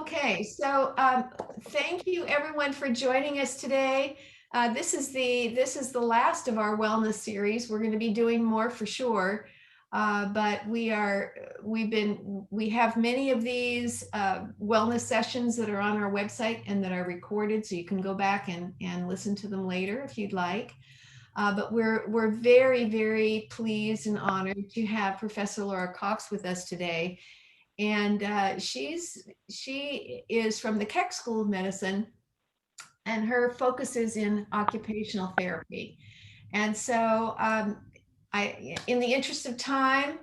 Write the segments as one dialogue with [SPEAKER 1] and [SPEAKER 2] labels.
[SPEAKER 1] Okay, so thank you everyone for joining us today. This is the last of our wellness series. We're going to be doing more for sure, but we have many of these wellness sessions that are on our website and that are recorded, so you can go back and listen to them later if you'd like. But we're very, very pleased and honored to have Professor Laura Cox with us today. And she is from the Keck School of Medicine, and her focus is in occupational therapy. And so in the interest of time,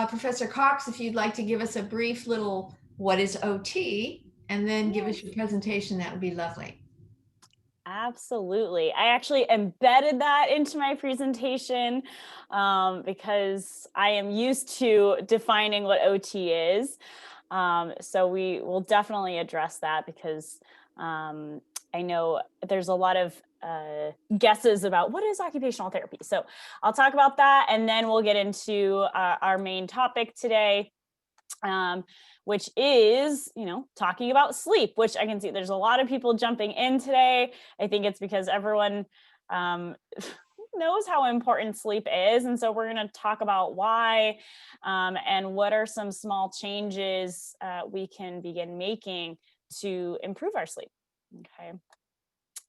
[SPEAKER 1] Professor Cox, if you'd like to give us a brief little what is OT, and then give us your presentation, that would be lovely.
[SPEAKER 2] Absolutely. I actually embedded that into my presentation because I am used to defining what OT is. So we will definitely address that because I know there's a lot of guesses about what is occupational therapy. So I'll talk about that and then we'll get into our main topic today. Which is, talking about sleep, which I can see there's a lot of people jumping in today. I think it's because everyone knows how important sleep is. And so we're going to talk about why and what are some small changes we can begin making to improve our sleep.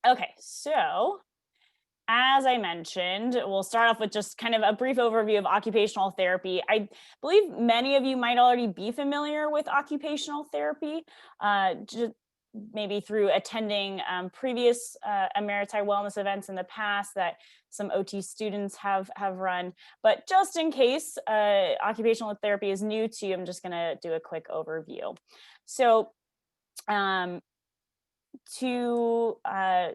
[SPEAKER 2] Okay, so as I mentioned, we'll start off with just kind of a brief overview of occupational therapy. I believe many of you might already be familiar with occupational therapy, just maybe through attending previous Emeriti wellness events in the past that some OT students have run. But just in case occupational therapy is new to you, I'm just going to do a quick overview. So to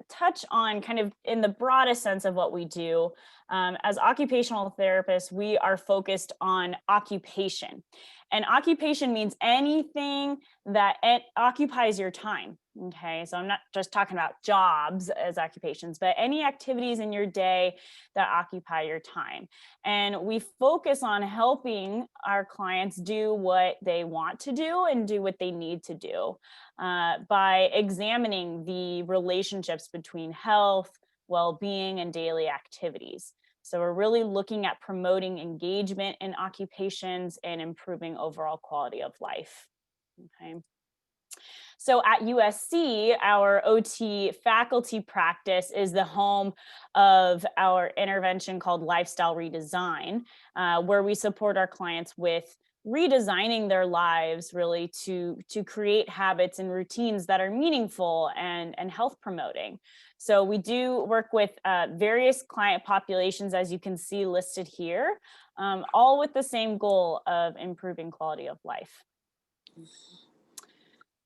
[SPEAKER 2] touch on kind of in the broadest sense of what we do, as occupational therapists, we are focused on occupation. And occupation means anything that occupies your time. Okay, so I'm not just talking about jobs as occupations, but any activities in your day that occupy your time. And we focus on helping our clients do what they want to do and do what they need to do by examining the relationships between health, well-being, and daily activities. So we're really looking at promoting engagement in occupations and improving overall quality of life. Okay. So at USC, our OT faculty practice is the home of our intervention called Lifestyle Redesign, where we support our clients with redesigning their lives really to create habits and routines that are meaningful and health promoting. So we do work with various client populations, as you can see listed here, all with the same goal of improving quality of life.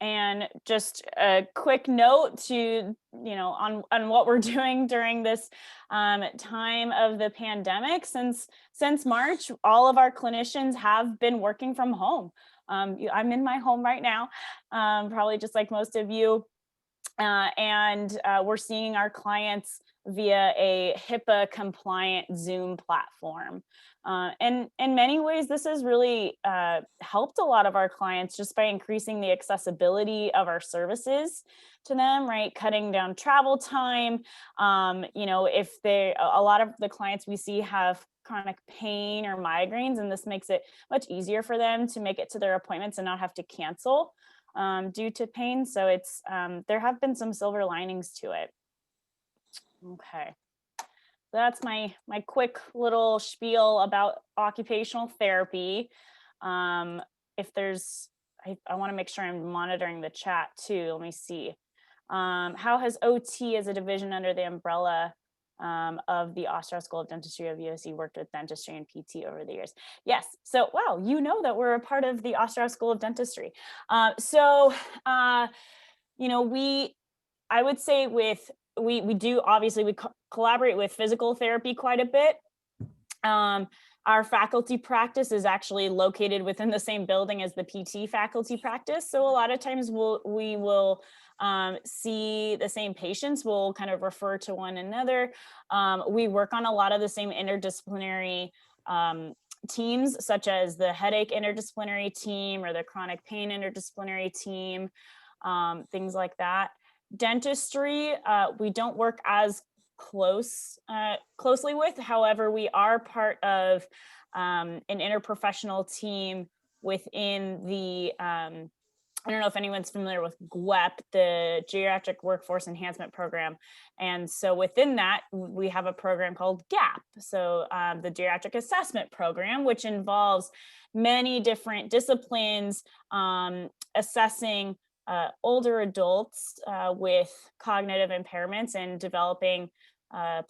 [SPEAKER 2] And just a quick note to, on what we're doing during this time of the pandemic. Since March, all of our clinicians have been working from home. I'm in my home right now, probably just like most of you. And we're seeing our clients via a HIPAA compliant Zoom platform. And in many ways, this has really helped a lot of our clients just by increasing the accessibility of our services to them, right? Cutting down travel time. If a lot of the clients we see have chronic pain or migraines, and this makes it much easier for them to make it to their appointments and not have to cancel due to pain. So it's there have been some silver linings to it. Okay. That's my quick little spiel about occupational therapy. If there's, I want to make sure I'm monitoring the chat too. Let me see. How has OT as a division under the umbrella of the Austria School of Dentistry of USC worked with dentistry and PT over the years? Yes. So, wow, that we're a part of the Austria School of Dentistry. I would say we do, obviously, we collaborate with physical therapy quite a bit. Our faculty practice is actually located within the same building as the PT faculty practice. So a lot of times we will see the same patients, we'll kind of refer to one another. We work on a lot of the same interdisciplinary teams such as the headache interdisciplinary team or the chronic pain interdisciplinary team, things like that. Dentistry, we don't work as closely with. However, we are part of an interprofessional team within the I don't know if anyone's familiar with GWEP, the Geriatric Workforce Enhancement Program. And so within that, we have a program called GAP. So the Geriatric Assessment Program, which involves many different disciplines assessing older adults with cognitive impairments and developing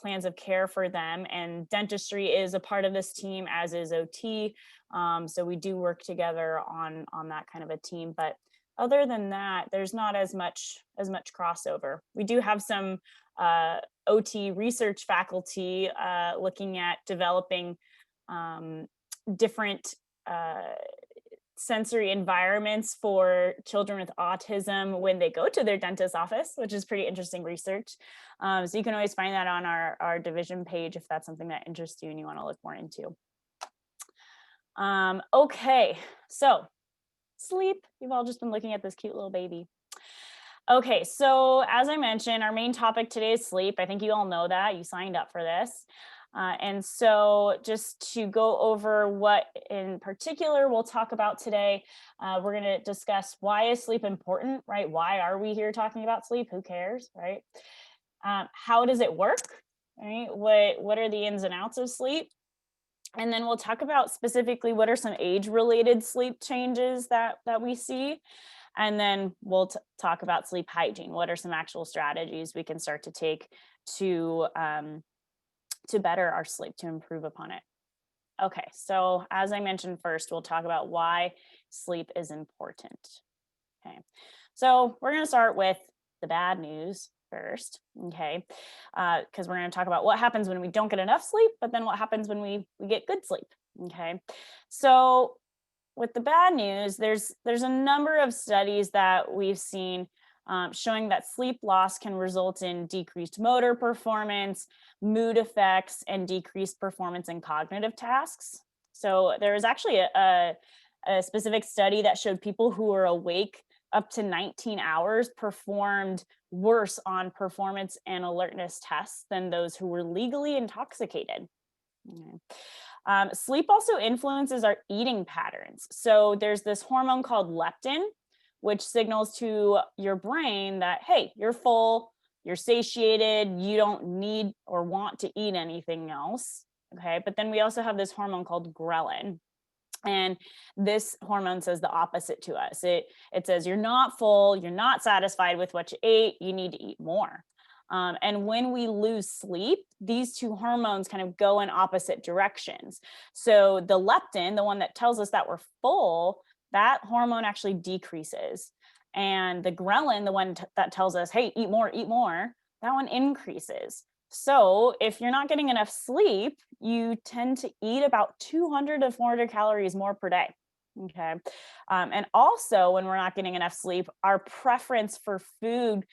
[SPEAKER 2] plans of care for them. And dentistry is a part of this team, as is OT. So we do work together on that kind of a team. But other than that, there's not as much crossover. We do have some OT research faculty looking at developing different sensory environments for children with autism when they go to their dentist's office, which is pretty interesting research. So you can always find that on our division page if that's something that interests you and you want to look more into. Okay, so sleep. You've all just been looking at this cute little baby. Okay, so as I mentioned, our main topic today is sleep. I think you all know that. You signed up for this. And so just to go over what in particular we'll talk about today, we're going to discuss why is sleep important, right? Why are we here talking about sleep? Who cares, right? How does it work, right? What are the ins and outs of sleep? And then we'll talk about specifically what are some age-related sleep changes that we see. And then we'll talk about sleep hygiene. What are some actual strategies we can start to take to better our sleep, to improve upon it? Okay, so as I mentioned first, we'll talk about why sleep is important. Okay, so we're going to start with the bad news first, okay, because we're going to talk about what happens when we don't get enough sleep, but then what happens when we get good sleep. Okay, so with the bad news, there's a number of studies that we've seen showing that sleep loss can result in decreased motor performance, mood effects, and decreased performance in cognitive tasks. So there was actually a specific study that showed people who were awake up to 19 hours performed worse on performance and alertness tests than those who were legally intoxicated. Okay. Sleep also influences our eating patterns. So there's this hormone called leptin, which signals to your brain that, hey, you're full, you're satiated, you don't need or want to eat anything else. Okay. But then we also have this hormone called ghrelin. And this hormone says the opposite to us. It says you're not full, you're not satisfied with what you ate, you need to eat more. And when we lose sleep, these two hormones kind of go in opposite directions. So the leptin, the one that tells us that we're full, that hormone actually decreases. And the ghrelin, the one that tells us, hey, eat more, that one increases. So if you're not getting enough sleep, you tend to eat about 200 to 400 calories more per day. Okay. And also when we're not getting enough sleep, our preference for food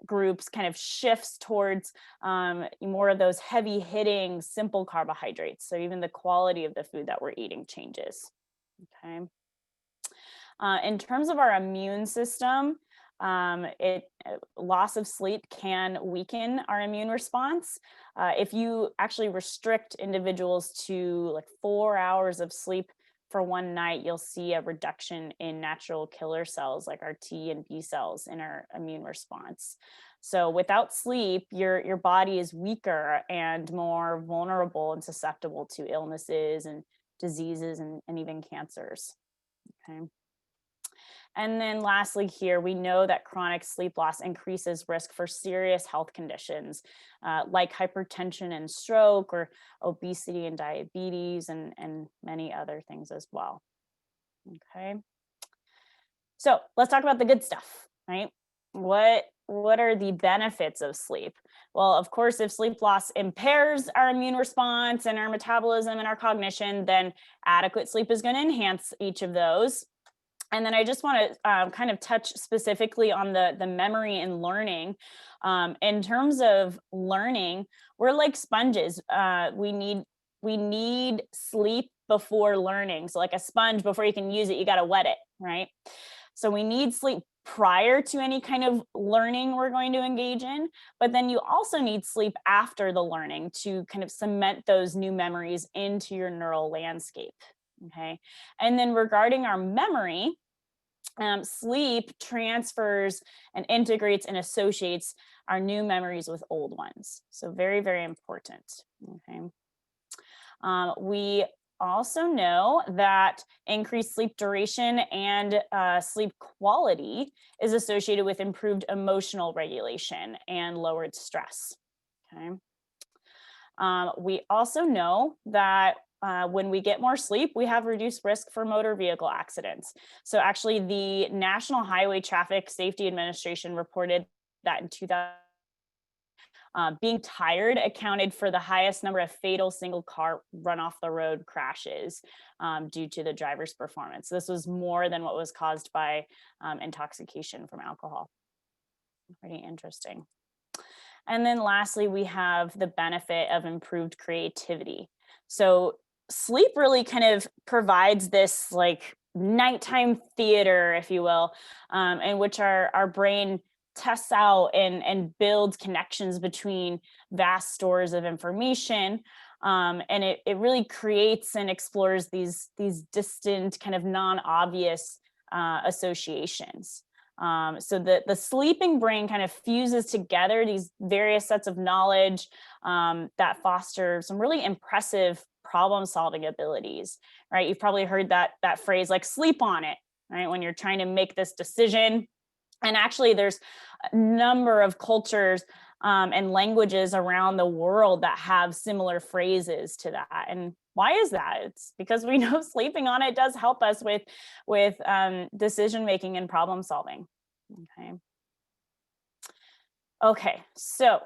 [SPEAKER 2] groups kind of shifts towards more of those heavy hitting, simple carbohydrates. So even the quality of the food that we're eating changes. Okay. In terms of our immune system, loss of sleep can weaken our immune response. If you actually restrict individuals to like 4 hours of sleep for one night, you'll see a reduction in natural killer cells like our T and B cells in our immune response. So without sleep, your body is weaker and more vulnerable and susceptible to illnesses and diseases and even cancers. Okay. And then lastly here, we know that chronic sleep loss increases risk for serious health conditions like hypertension and stroke, or obesity and diabetes, and many other things as well. Okay. So let's talk about the good stuff, right? What are the benefits of sleep? Well, of course, if sleep loss impairs our immune response and our metabolism and our cognition, then adequate sleep is going to enhance each of those. And then I just want to kind of touch specifically on the memory and learning. In terms of learning, we're like sponges. We need sleep before learning. So like a sponge, before you can use it, you got to wet it, right? So we need sleep prior to any kind of learning we're going to engage in, but then you also need sleep after the learning to kind of cement those new memories into your neural landscape. Okay. And then regarding our memory, sleep transfers and integrates and associates our new memories with old ones. So very, very important. Okay. We also know that increased sleep duration and sleep quality is associated with improved emotional regulation and lowered stress. Okay. We also know that when we get more sleep, we have reduced risk for motor vehicle accidents. So actually, the National Highway Traffic Safety Administration reported that in 2000, being tired accounted for the highest number of fatal single car run off the road crashes due to the driver's performance. This was more than what was caused by intoxication from alcohol. Pretty interesting. And then lastly, we have the benefit of improved creativity. So sleep really kind of provides this like nighttime theater, if you will, in which our brain tests out and builds connections between vast stores of information. And it really creates and explores these distant kind of non-obvious associations. So the sleeping brain kind of fuses together these various sets of knowledge that foster some really impressive problem solving abilities, right? You've probably heard that phrase like sleep on it, right? When you're trying to make this decision. And actually there's a number of cultures and languages around the world that have similar phrases to that. And why is that? It's because we know sleeping on it does help us with decision making and problem solving. Okay, so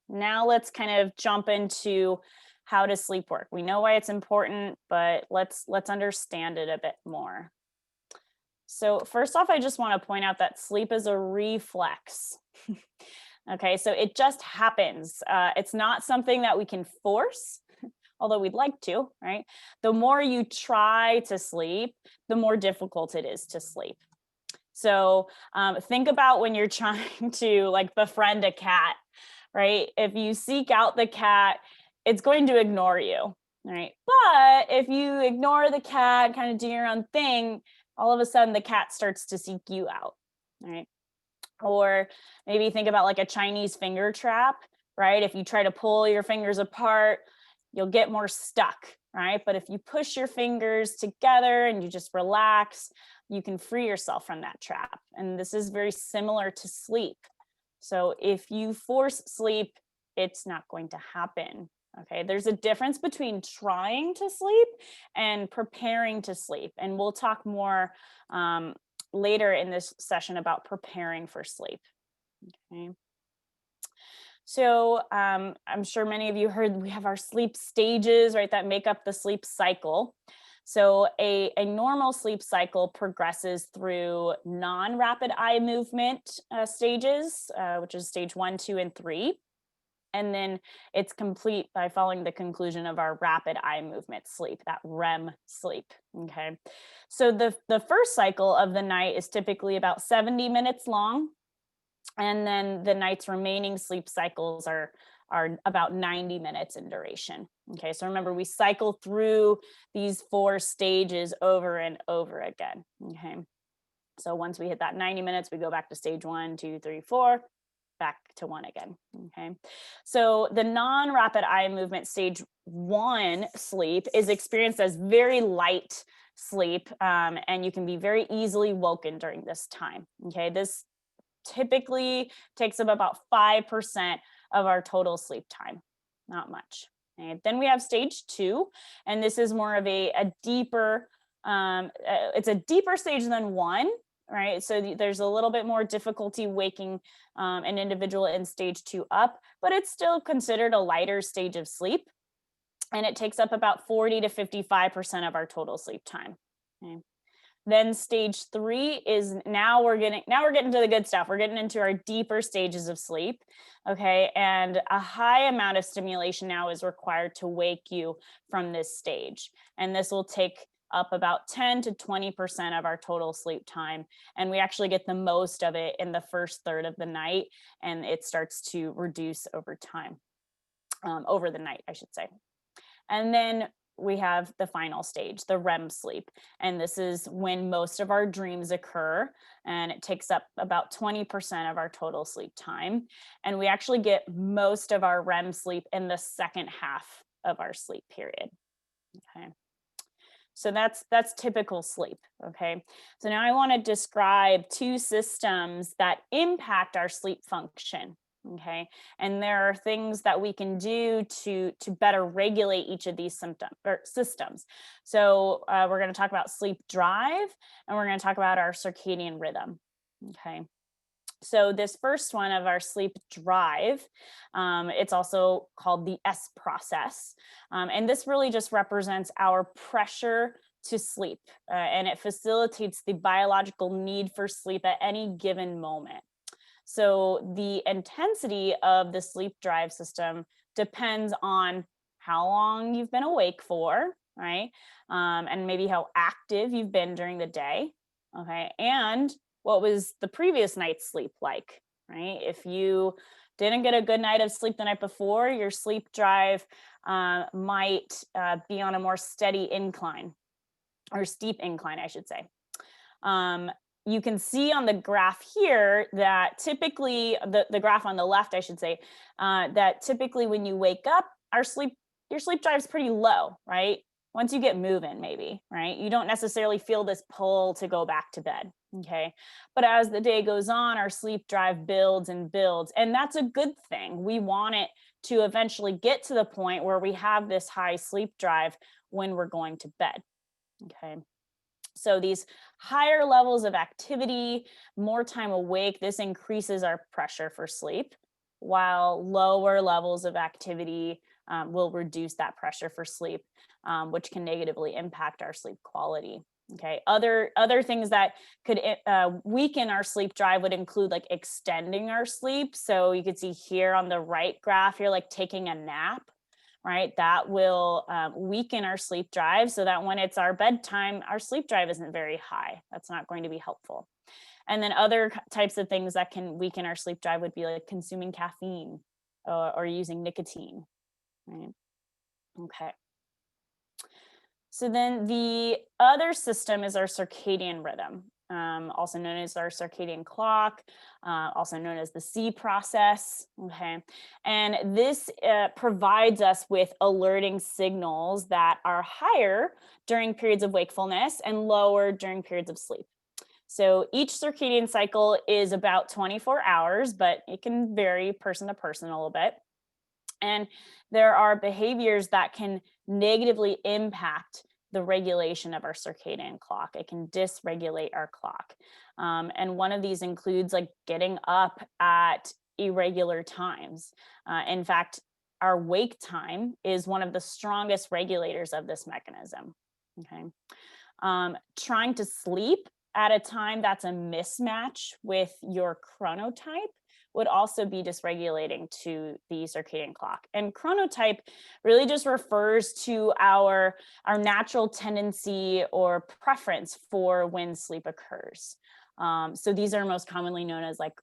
[SPEAKER 2] now let's kind of jump into how does sleep work. We know why it's important, but let's understand it a bit more. So first off, I just want to point out that sleep is a reflex. Okay, so it just happens. It's not something that we can force, although we'd like to, right? The more you try to sleep, the more difficult it is to sleep. So think about when you're trying to like befriend a cat, right? If you seek out the cat, it's going to ignore you, right? But if you ignore the cat, kind of do your own thing, all of a sudden the cat starts to seek you out, right? Or maybe think about like a Chinese finger trap, right? If you try to pull your fingers apart, you'll get more stuck, right? But if you push your fingers together and you just relax, you can free yourself from that trap. And this is very similar to sleep. So if you force sleep, it's not going to happen. Okay, there's a difference between trying to sleep and preparing to sleep. And we'll talk more later in this session about preparing for sleep. Okay. So I'm sure many of you heard we have our sleep stages, right, that make up the sleep cycle. So a normal sleep cycle progresses through non-rapid eye movement stages, which is stage 1, 2, and 3. And then it's complete by following the conclusion of our rapid eye movement sleep, that REM sleep. Okay. So the first cycle of the night is typically about 70 minutes long. And then the night's remaining sleep cycles are about 90 minutes in duration. Okay. So remember, we cycle through these 4 stages over and over again. Okay. So once we hit that 90 minutes, we go back to stage 1, 2, 3, 4. Back to 1 again. Okay. So the non-rapid eye movement stage 1 sleep is experienced as very light sleep, and you can be very easily woken during this time. Okay. This typically takes up about 5% of our total sleep time. Not much. Okay. Then we have stage 2, and this is more of a deeper, it's a deeper stage than 1. Right. So there's a little bit more difficulty waking an individual in stage 2 up, but it's still considered a lighter stage of sleep. And it takes up about 40 to 55% of our total sleep time. Okay. Then stage 3 is now we're getting to the good stuff. We're getting into our deeper stages of sleep. Okay. And a high amount of stimulation now is required to wake you from this stage. And this will take up about 10 to 20% of our total sleep time. And we actually get the most of it in the first third of the night. And it starts to reduce over time, over the night, I should say. And then we have the final stage, the REM sleep. And this is when most of our dreams occur. And it takes up about 20% of our total sleep time. And we actually get most of our REM sleep in the second half of our sleep period. Okay. So that's typical sleep. Okay. So now I want to describe 2 systems that impact our sleep function. Okay. And there are things that we can do to better regulate each of these systems. So we're going to talk about sleep drive, and we're going to talk about our circadian rhythm. Okay. So this first one of our sleep drive, it's also called the S process. And this really just represents our pressure to sleep, and it facilitates the biological need for sleep at any given moment. So the intensity of the sleep drive system depends on how long you've been awake for, right? And maybe how active you've been during the day, okay? And what was the previous night's sleep like, right? If you didn't get a good night of sleep the night before, your sleep drive might be on a more steady incline, or steep incline, I should say. You can see on the graph here that typically, the graph on the left, I should say, that typically when you wake up, your sleep drive is pretty low, right? Once you get moving, maybe, right? You don't necessarily feel this pull to go back to bed, okay? But as the day goes on, our sleep drive builds and builds, and that's a good thing. We want it to eventually get to the point where we have this high sleep drive when we're going to bed, okay? So these higher levels of activity, more time awake, this increases our pressure for sleep, while lower levels of activity will reduce that pressure for sleep, which can negatively impact our sleep quality. Okay. Other things that could weaken our sleep drive would include like extending our sleep. So you could see here on the right graph, you're like taking a nap, right? That will weaken our sleep drive, so that when it's our bedtime, our sleep drive isn't very high. That's not going to be helpful. And then other types of things that can weaken our sleep drive would be like consuming caffeine or using nicotine, right? Okay. So then the other system is our circadian rhythm, also known as our circadian clock, also known as the C process. Okay. And this provides us with alerting signals that are higher during periods of wakefulness and lower during periods of sleep. So each circadian cycle is about 24 hours, but it can vary person to person a little bit. And there are behaviors that can negatively impact the regulation of our circadian clock. It can dysregulate our clock. And one of these includes like getting up at irregular times. In fact, our wake time is one of the strongest regulators of this mechanism. Okay. Trying to sleep at a time that's a mismatch with your chronotype would also be dysregulating to the circadian clock. And chronotype really just refers to our natural tendency or preference for when sleep occurs. So these are most commonly known as like,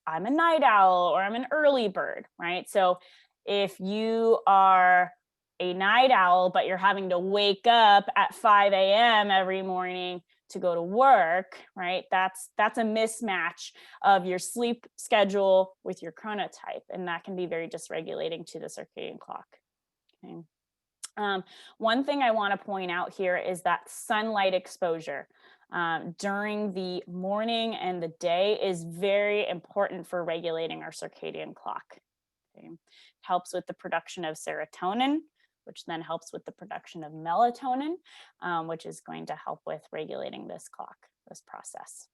[SPEAKER 2] I'm a night owl or I'm an early bird, right? So if you are a night owl, but you're having to wake up at 5 a.m. every morning to go to work, right? That's a mismatch of your sleep schedule with your chronotype, and that can be very dysregulating to the circadian clock. Okay. One thing I want to point out here is that sunlight exposure during the morning and the day is very important for regulating our circadian clock. Okay. It helps with the production of serotonin, which then helps with the production of melatonin, which is going to help with regulating this clock, this process.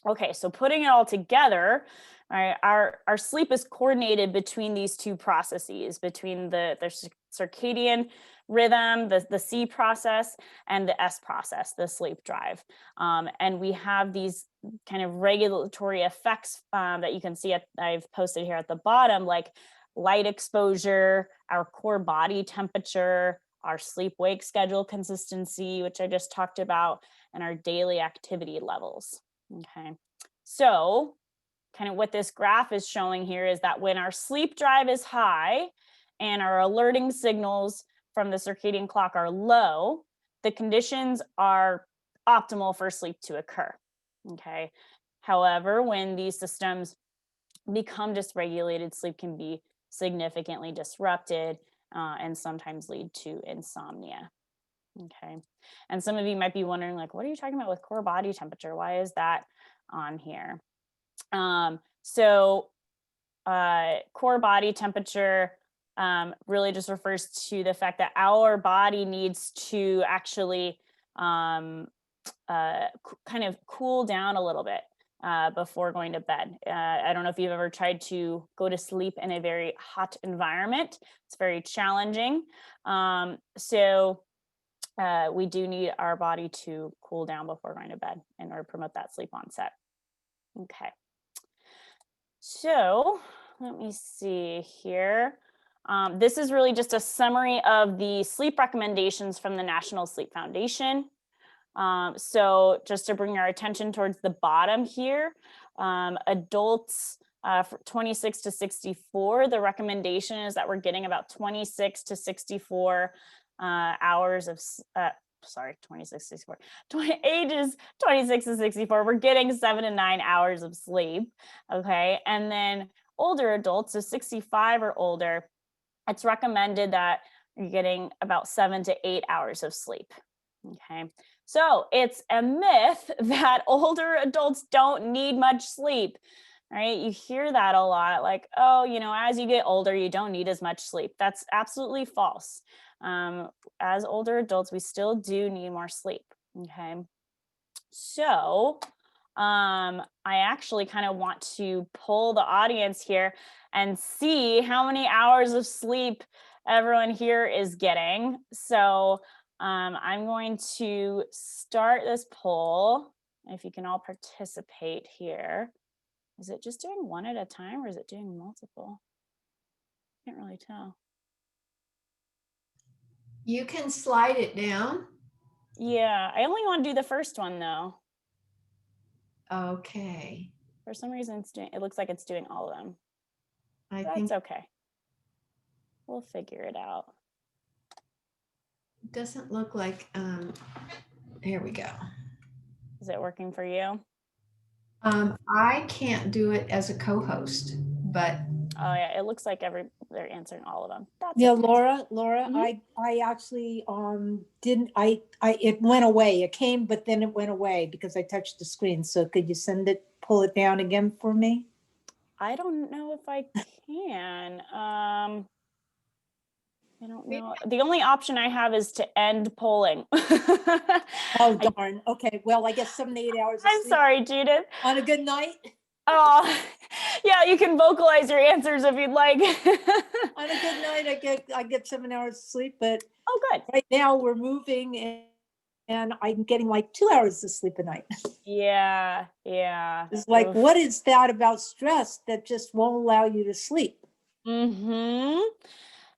[SPEAKER 2] Okay, so putting it all together, right, our sleep is coordinated between these two processes, between the circadian rhythm, the C process, and the S process, the sleep drive. And we have these kind of regulatory effects that you can see I've posted here at the bottom, like light exposure, our core body temperature, our sleep-wake schedule consistency, which I just talked about, and our daily activity levels. Okay, so kind of what this graph is showing here is that when our sleep drive is high and our alerting signals from the circadian clock are low, the conditions are optimal for sleep to occur. Okay, however, when these systems become dysregulated, sleep can be significantly disrupted and sometimes lead to insomnia. Okay. And some of you might be wondering, like, what are you talking about with core body temperature? Why is that on here? So core body temperature really just refers to the fact that our body needs to actually kind of cool down a little bit before going to bed. I don't know if you've ever tried to go to sleep in a very hot environment. It's very challenging. So we do need our body to cool down before going to bed in order to promote that sleep onset. Okay. So let me see here. This is really just a summary of the sleep recommendations from the National Sleep Foundation. So just to bring our attention towards the bottom here, adults 26 to 64, the recommendation is that we're getting about 26 to 64 hours of, 26 to 64, ages 26 to 64, we're getting 7 to 9 hours of sleep, okay? And then older adults, so 65 or older, it's recommended that you're getting about 7 to 8 hours of sleep, okay? So it's a myth that older adults don't need much sleep, right? You hear that a lot, like, oh, you know, as you get older, you don't need as much sleep. That's absolutely false. As older adults, we still do need more sleep, okay? So I actually kind of want to poll the audience here and see how many hours of sleep everyone here is getting. So I'm going to start this poll. If you can all participate here. Is it just doing one at a time or is it doing multiple? Can't really tell.
[SPEAKER 1] You can slide it down.
[SPEAKER 2] Yeah, I only want to do the first one though.
[SPEAKER 1] Okay.
[SPEAKER 2] For some reason, it looks like it's doing all of them.
[SPEAKER 1] That's
[SPEAKER 2] okay. We'll figure it out.
[SPEAKER 1] It doesn't look like, there we go.
[SPEAKER 2] Is it working for you?
[SPEAKER 1] I can't do it as a co-host, but.
[SPEAKER 2] Oh yeah, it looks like they're answering all of them. That's
[SPEAKER 3] yeah,
[SPEAKER 2] okay.
[SPEAKER 3] Laura,
[SPEAKER 2] Mhm.
[SPEAKER 3] I actually didn't, it went away. It came, but then it went away because I touched the screen. So could you pull it down again for me?
[SPEAKER 2] I don't know if I can. I don't know. The only option I have is to end polling.
[SPEAKER 3] Oh, darn. Okay. Well, I guess 7 to 8 hours of
[SPEAKER 2] I'm
[SPEAKER 3] sleep
[SPEAKER 2] sorry, Judith.
[SPEAKER 3] on a good night.
[SPEAKER 2] Oh, yeah, you can vocalize your answers if you'd like.
[SPEAKER 3] On a good night, I get 7 hours of sleep, but
[SPEAKER 2] oh, good.
[SPEAKER 3] Right now we're moving and I'm getting like 2 hours of sleep a night.
[SPEAKER 2] Yeah.
[SPEAKER 3] It's like, oof. What is that about stress that just won't allow you to sleep?
[SPEAKER 2] Mm-hmm.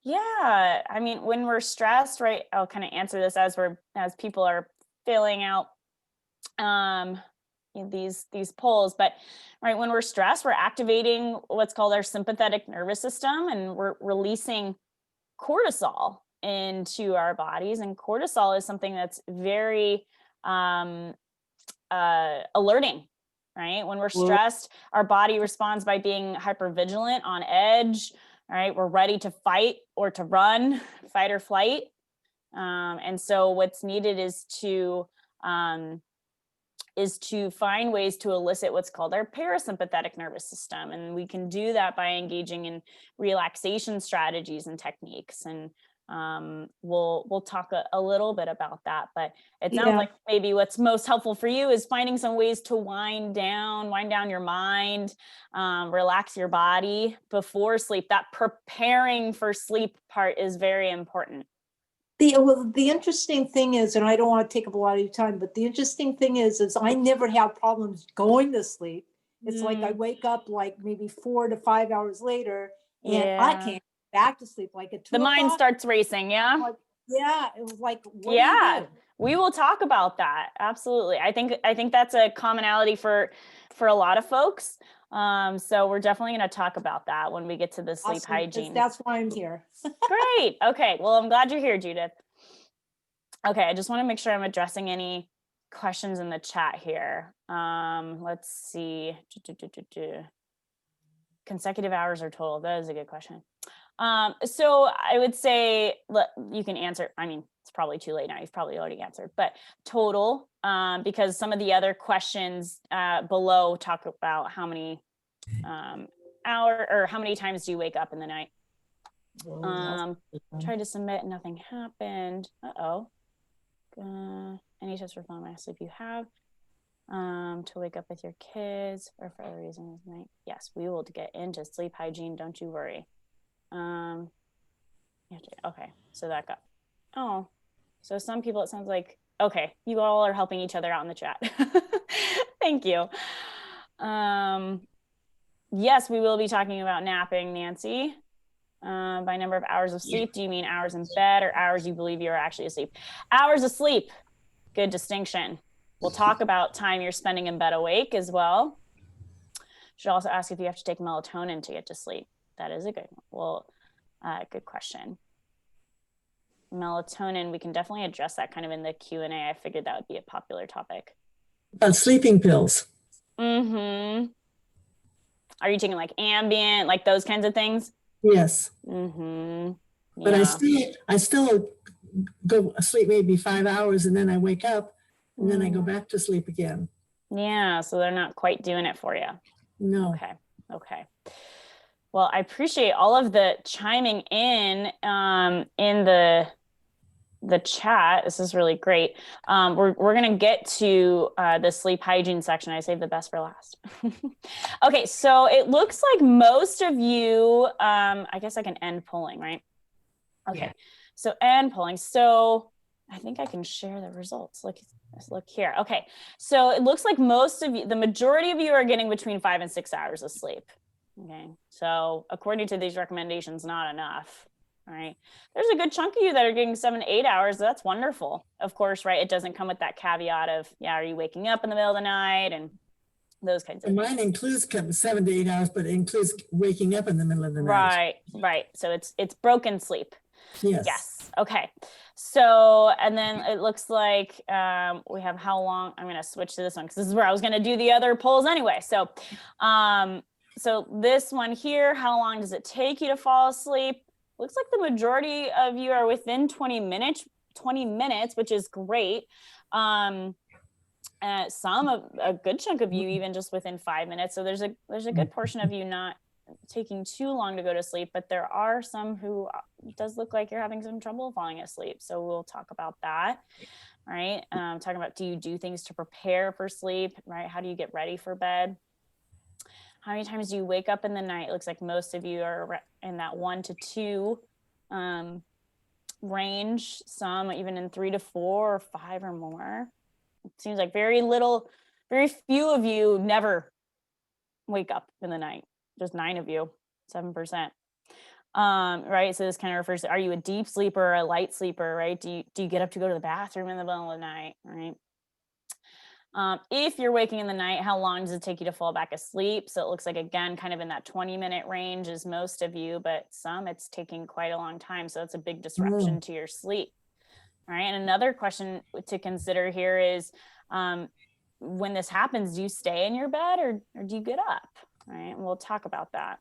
[SPEAKER 2] Yeah. I mean, when we're stressed, right? I'll kind of answer this as people are filling out these polls, but right, when we're stressed, we're activating what's called our sympathetic nervous system, and we're releasing cortisol into our bodies. And cortisol is something that's very alerting, right? When we're stressed, our body responds by being hypervigilant, on edge, right? We're ready to fight or to run, fight or flight. And so what's needed is to find ways to elicit what's called our parasympathetic nervous system. And we can do that by engaging in relaxation strategies and techniques. And we'll talk a little bit about that, but it sounds like maybe what's most helpful for you is finding some ways to wind down your mind, relax your body before sleep. That preparing for sleep part is very important.
[SPEAKER 3] The interesting thing is, and I don't want to take up a lot of your time, but the interesting thing is I never have problems going to sleep. It's like I wake up like maybe 4 to 5 hours later, and I can't get back to sleep. Like at 2
[SPEAKER 2] the mind starts racing. Yeah.
[SPEAKER 3] Like, it was like, what do you do?
[SPEAKER 2] We will talk about that. Absolutely. I think that's a commonality for a lot of folks. So we're definitely going to talk about that when we get to the sleep hygiene.
[SPEAKER 3] That's why I'm here.
[SPEAKER 2] Great. Okay. Well, I'm glad you're here, Judith. Okay. I just want to make sure I'm addressing any questions in the chat here. Let's see. Consecutive hours or total? That is a good question. So I would say, you can answer. I mean, it's probably too late now. You've probably already answered, but total, because some of the other questions below talk about how many how many times do you wake up in the night? Tried to submit, nothing happened. Any tips for filling my sleep you have to wake up with your kids or for other reasons at night? Yes, we will get into sleep hygiene. Don't you worry. Okay, so that got, so some people, it sounds like, okay, you all are helping each other out in the chat. Thank you. Yes, we will be talking about napping, Nancy. By number of hours of sleep, do you mean hours in bed or hours you believe you are actually asleep? Hours of sleep, good distinction. We'll talk about time you're spending in bed awake as well. Should also ask if you have to take melatonin to get to sleep. That is a good one. Well, good question. Melatonin, we can definitely address that kind of in the Q&A. I figured that would be a popular topic.
[SPEAKER 4] Sleeping pills.
[SPEAKER 2] Mm-hmm. Are you taking like Ambien, like those kinds of things?
[SPEAKER 4] Yes.
[SPEAKER 2] Mm-hmm. Yeah.
[SPEAKER 4] But I still go sleep maybe 5 hours and then I wake up and then I go back to sleep again.
[SPEAKER 2] Yeah, so they're not quite doing it for you.
[SPEAKER 4] No.
[SPEAKER 2] Okay. Well, I appreciate all of the chiming in the chat. This is really great. We're going to get to the sleep hygiene section. I saved the best for last. Okay, so it looks like most of you, I guess I can end polling, right? Okay, yeah. So end polling. So I think I can share the results. Let's look here. Okay, so it looks like most of you, the majority of you are getting between 5 and 6 hours of sleep. Okay, so according to these recommendations, not enough. All right, there's a good chunk of you that are getting 7 to 8 hours. That's wonderful. Of course, right? It doesn't come with that caveat of, are you waking up in the middle of the night and those kinds of things.
[SPEAKER 4] Mine includes 7 to 8 hours, but it includes waking up in the middle of the night.
[SPEAKER 2] Right. So it's broken sleep.
[SPEAKER 4] Yes.
[SPEAKER 2] Okay. So, and then it looks like we have how long. I'm going to switch to this one because this is where I was going to do the other polls anyway. So, so this one here, how long does it take you to fall asleep? Looks like the majority of you are within 20 minutes, which is great. A good chunk of you even just within 5 minutes. So there's a good portion of you not taking too long to go to sleep, but there are some who it does look like you're having some trouble falling asleep. So we'll talk about that. All right. Talking about, do you do things to prepare for sleep, right? How do you get ready for bed? How many times do you wake up in the night? It looks like most of you are in that 1 to 2 range, some even in 3 to 4 or 5 or more. It seems like very few of you never wake up in the night. Just 9 of you, 7%. Right. So this kind of refers to, are you a deep sleeper or a light sleeper, right? Do you get up to go to the bathroom in the middle of the night, right? If you're waking in the night, how long does it take you to fall back asleep? So it looks like, again, kind of in that 20-minute range is most of you, but some it's taking quite a long time. So it's a big disruption to your sleep. All right. And another question to consider here is, when this happens, do you stay in your bed or do you get up? All right. And we'll talk about that.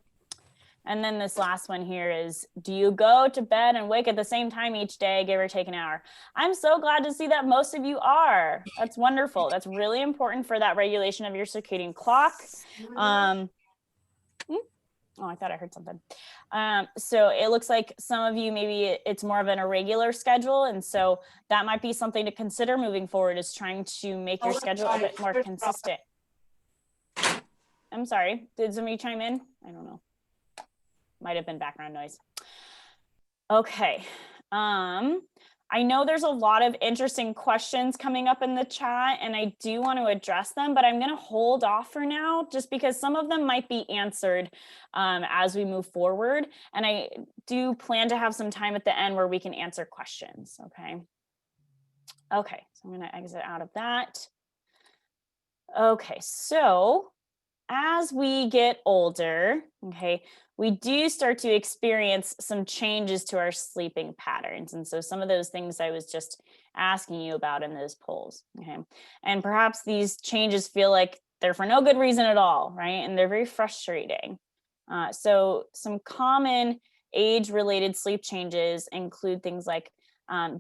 [SPEAKER 2] And then this last one here is, do you go to bed and wake at the same time each day, give or take an hour? I'm so glad to see that most of you are. That's wonderful. That's really important for that regulation of your circadian clock. Oh, I thought I heard something. So it looks like some of you, maybe it's more of an irregular schedule. And so that might be something to consider moving forward, is trying to make your schedule a bit more consistent. I'm sorry, did somebody chime in? I don't know. Might have been background noise. Okay. I know there's a lot of interesting questions coming up in the chat, and I do want to address them, but I'm going to hold off for now just because some of them might be answered as we move forward. And I do plan to have some time at the end where we can answer questions. Okay. Okay. So I'm going to exit out of that. Okay. So as we get older, okay, we do start to experience some changes to our sleeping patterns. And so some of those things I was just asking you about in those polls, okay? And perhaps these changes feel like they're for no good reason at all, right? And they're very frustrating. So some common age-related sleep changes include things like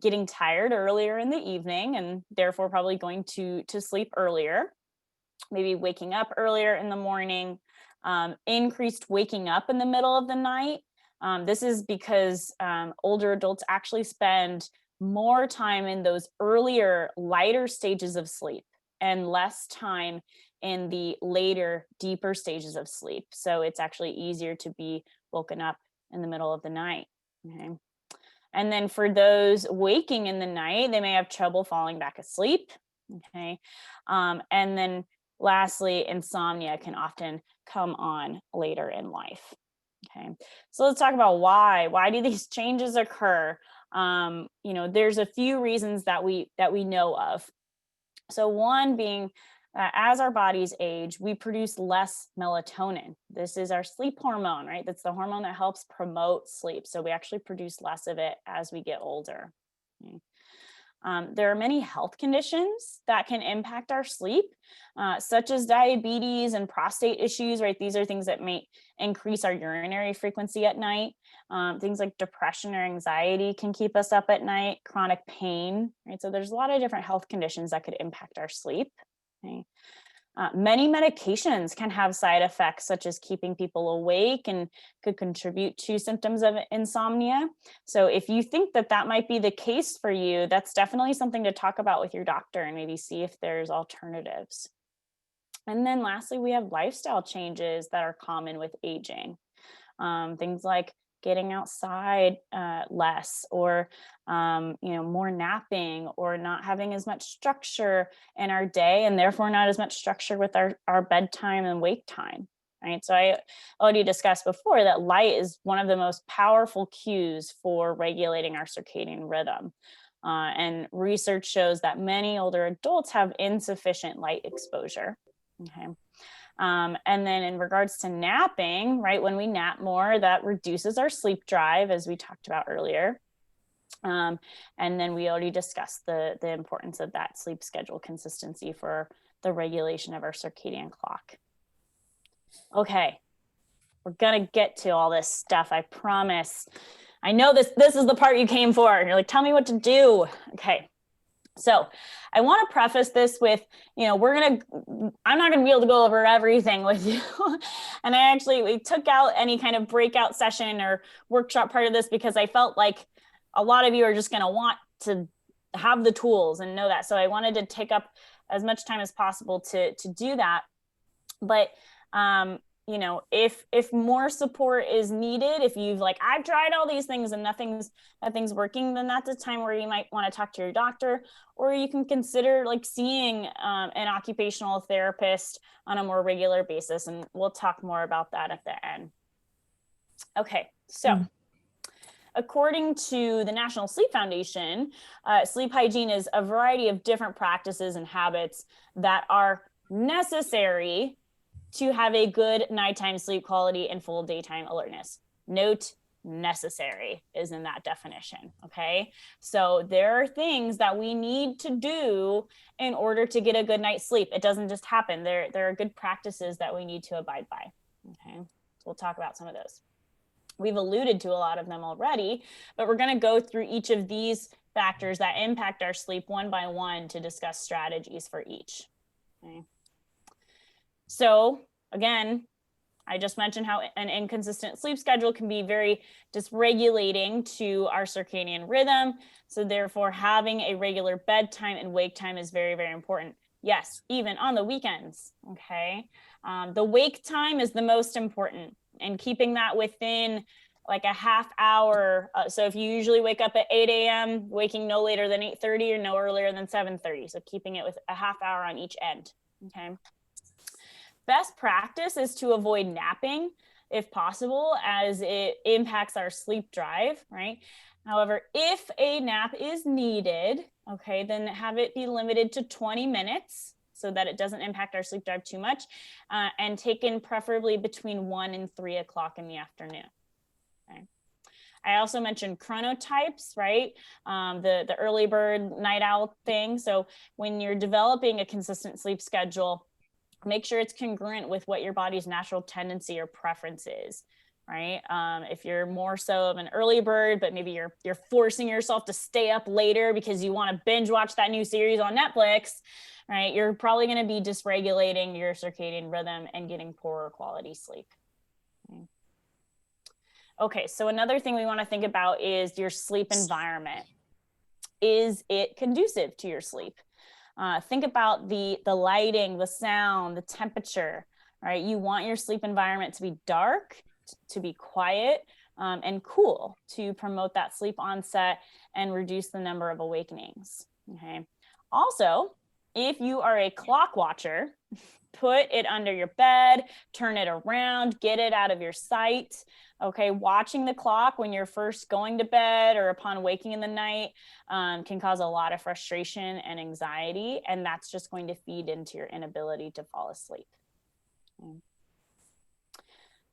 [SPEAKER 2] getting tired earlier in the evening and therefore probably going to sleep earlier, maybe waking up earlier in the morning, increased waking up in the middle of the night. This is because older adults actually spend more time in those earlier, lighter stages of sleep and less time in the later, deeper stages of sleep. So it's actually easier to be woken up in the middle of the night. Okay. And then for those waking in the night, they may have trouble falling back asleep. Okay. And then lastly, insomnia can often come on later in life. Okay, so let's talk about why. Why do these changes occur? There's a few reasons that we know of. So one being, as our bodies age, we produce less melatonin. This is our sleep hormone, right? That's the hormone that helps promote sleep. So we actually produce less of it as we get older. Okay. There are many health conditions that can impact our sleep, such as diabetes and prostate issues, right? These are things that may increase our urinary frequency at night. Things like depression or anxiety can keep us up at night, chronic pain, right? So there's a lot of different health conditions that could impact our sleep. Okay. Many medications can have side effects, such as keeping people awake, and could contribute to symptoms of insomnia. So if you think that that might be the case for you, that's definitely something to talk about with your doctor and maybe see if there's alternatives. And then lastly, we have lifestyle changes that are common with aging. Things like getting outside less, or more napping, or not having as much structure in our day, and therefore not as much structure with our bedtime and wake time, right? So I already discussed before that light is one of the most powerful cues for regulating our circadian rhythm. And research shows that many older adults have insufficient light exposure. Okay. And then in regards to napping, right, when we nap more, that reduces our sleep drive, as we talked about earlier. And then we already discussed the importance of that sleep schedule consistency for the regulation of our circadian clock. Okay, we're gonna get to all this stuff, I promise. I know this is the part you came for. You're like, tell me what to do. Okay. So I want to preface this with, I'm not going to be able to go over everything with you. And we took out any kind of breakout session or workshop part of this because I felt like a lot of you are just going to want to have the tools and know that. So I wanted to take up as much time as possible to do that. But if more support is needed, if you've I've tried all these things and nothing's working, then that's a time where you might want to talk to your doctor, or you can consider seeing an occupational therapist on a more regular basis. And we'll talk more about that at the end. Okay, so according to the National Sleep Foundation, sleep hygiene is a variety of different practices and habits that are necessary to have a good nighttime sleep quality and full daytime alertness. Note, necessary is in that definition, okay? So there are things that we need to do in order to get a good night's sleep. It doesn't just happen. There are good practices that we need to abide by, okay? So we'll talk about some of those. We've alluded to a lot of them already, but we're gonna go through each of these factors that impact our sleep one by one to discuss strategies for each, okay? So again, I just mentioned how an inconsistent sleep schedule can be very dysregulating to our circadian rhythm. So therefore, having a regular bedtime and wake time is very, very important. Yes, even on the weekends, okay? The wake time is the most important, and keeping that within like a half hour. So if you usually wake up at 8 a.m., waking no later than 8:30 or no earlier than 7:30. So keeping it with a half hour on each end, okay? Best practice is to avoid napping if possible, as it impacts our sleep drive, right? However, if a nap is needed, okay, then have it be limited to 20 minutes so that it doesn't impact our sleep drive too much, and taken preferably between 1 and 3 o'clock in the afternoon. Okay. I also mentioned chronotypes, right? The early bird, night owl thing. So when you're developing a consistent sleep schedule, make sure it's congruent with what your body's natural tendency or preference is, right? If you're more so of an early bird, but maybe you're forcing yourself to stay up later because you want to binge watch that new series on Netflix, right? You're probably going to be dysregulating your circadian rhythm and getting poorer quality sleep. Okay, so another thing we want to think about is your sleep environment. Is it conducive to your sleep? Think about the lighting, the sound, the temperature, right? You want your sleep environment to be dark, to be quiet, and cool to promote that sleep onset and reduce the number of awakenings, okay? Also, if you are a clock watcher, put it under your bed, turn it around, get it out of your sight. Okay, watching the clock when you're first going to bed or upon waking in the night can cause a lot of frustration and anxiety, and that's just going to feed into your inability to fall asleep.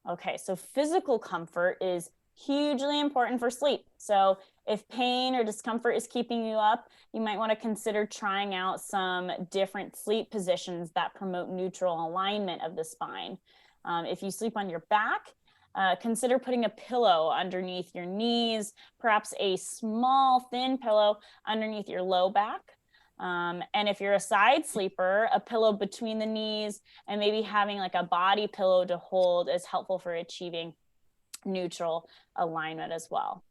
[SPEAKER 2] Okay, so physical comfort is hugely important for sleep. So if pain or discomfort is keeping you up, you might want to consider trying out some different sleep positions that promote neutral alignment of the spine. If you sleep on your back, consider putting a pillow underneath your knees, perhaps a small thin pillow underneath your low back. And if you're a side sleeper, a pillow between the knees and maybe having like a body pillow to hold is helpful for achieving neutral alignment as well.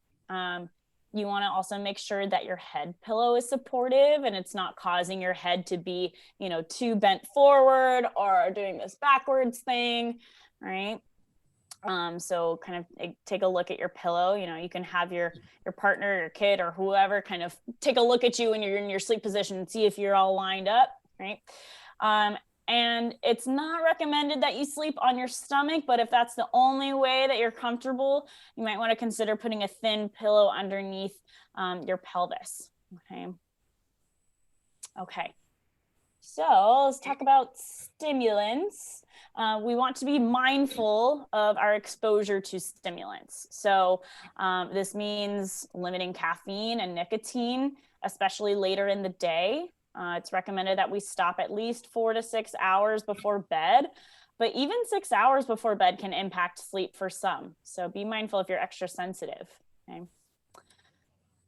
[SPEAKER 2] You want to also make sure that your head pillow is supportive and it's not causing your head to be, too bent forward or doing this backwards thing, right? So kind of take a look at your pillow. You can have your partner, your kid, or whoever kind of take a look at you when you're in your sleep position and see if you're all lined up, right? And it's not recommended that you sleep on your stomach, but if that's the only way that you're comfortable, you might want to consider putting a thin pillow underneath your pelvis, okay? Okay, so let's talk about stimulants. We want to be mindful of our exposure to stimulants. So this means limiting caffeine and nicotine, especially later in the day. It's recommended that we stop at least 4 to 6 hours before bed, but even 6 hours before bed can impact sleep for some. So be mindful if you're extra sensitive, okay?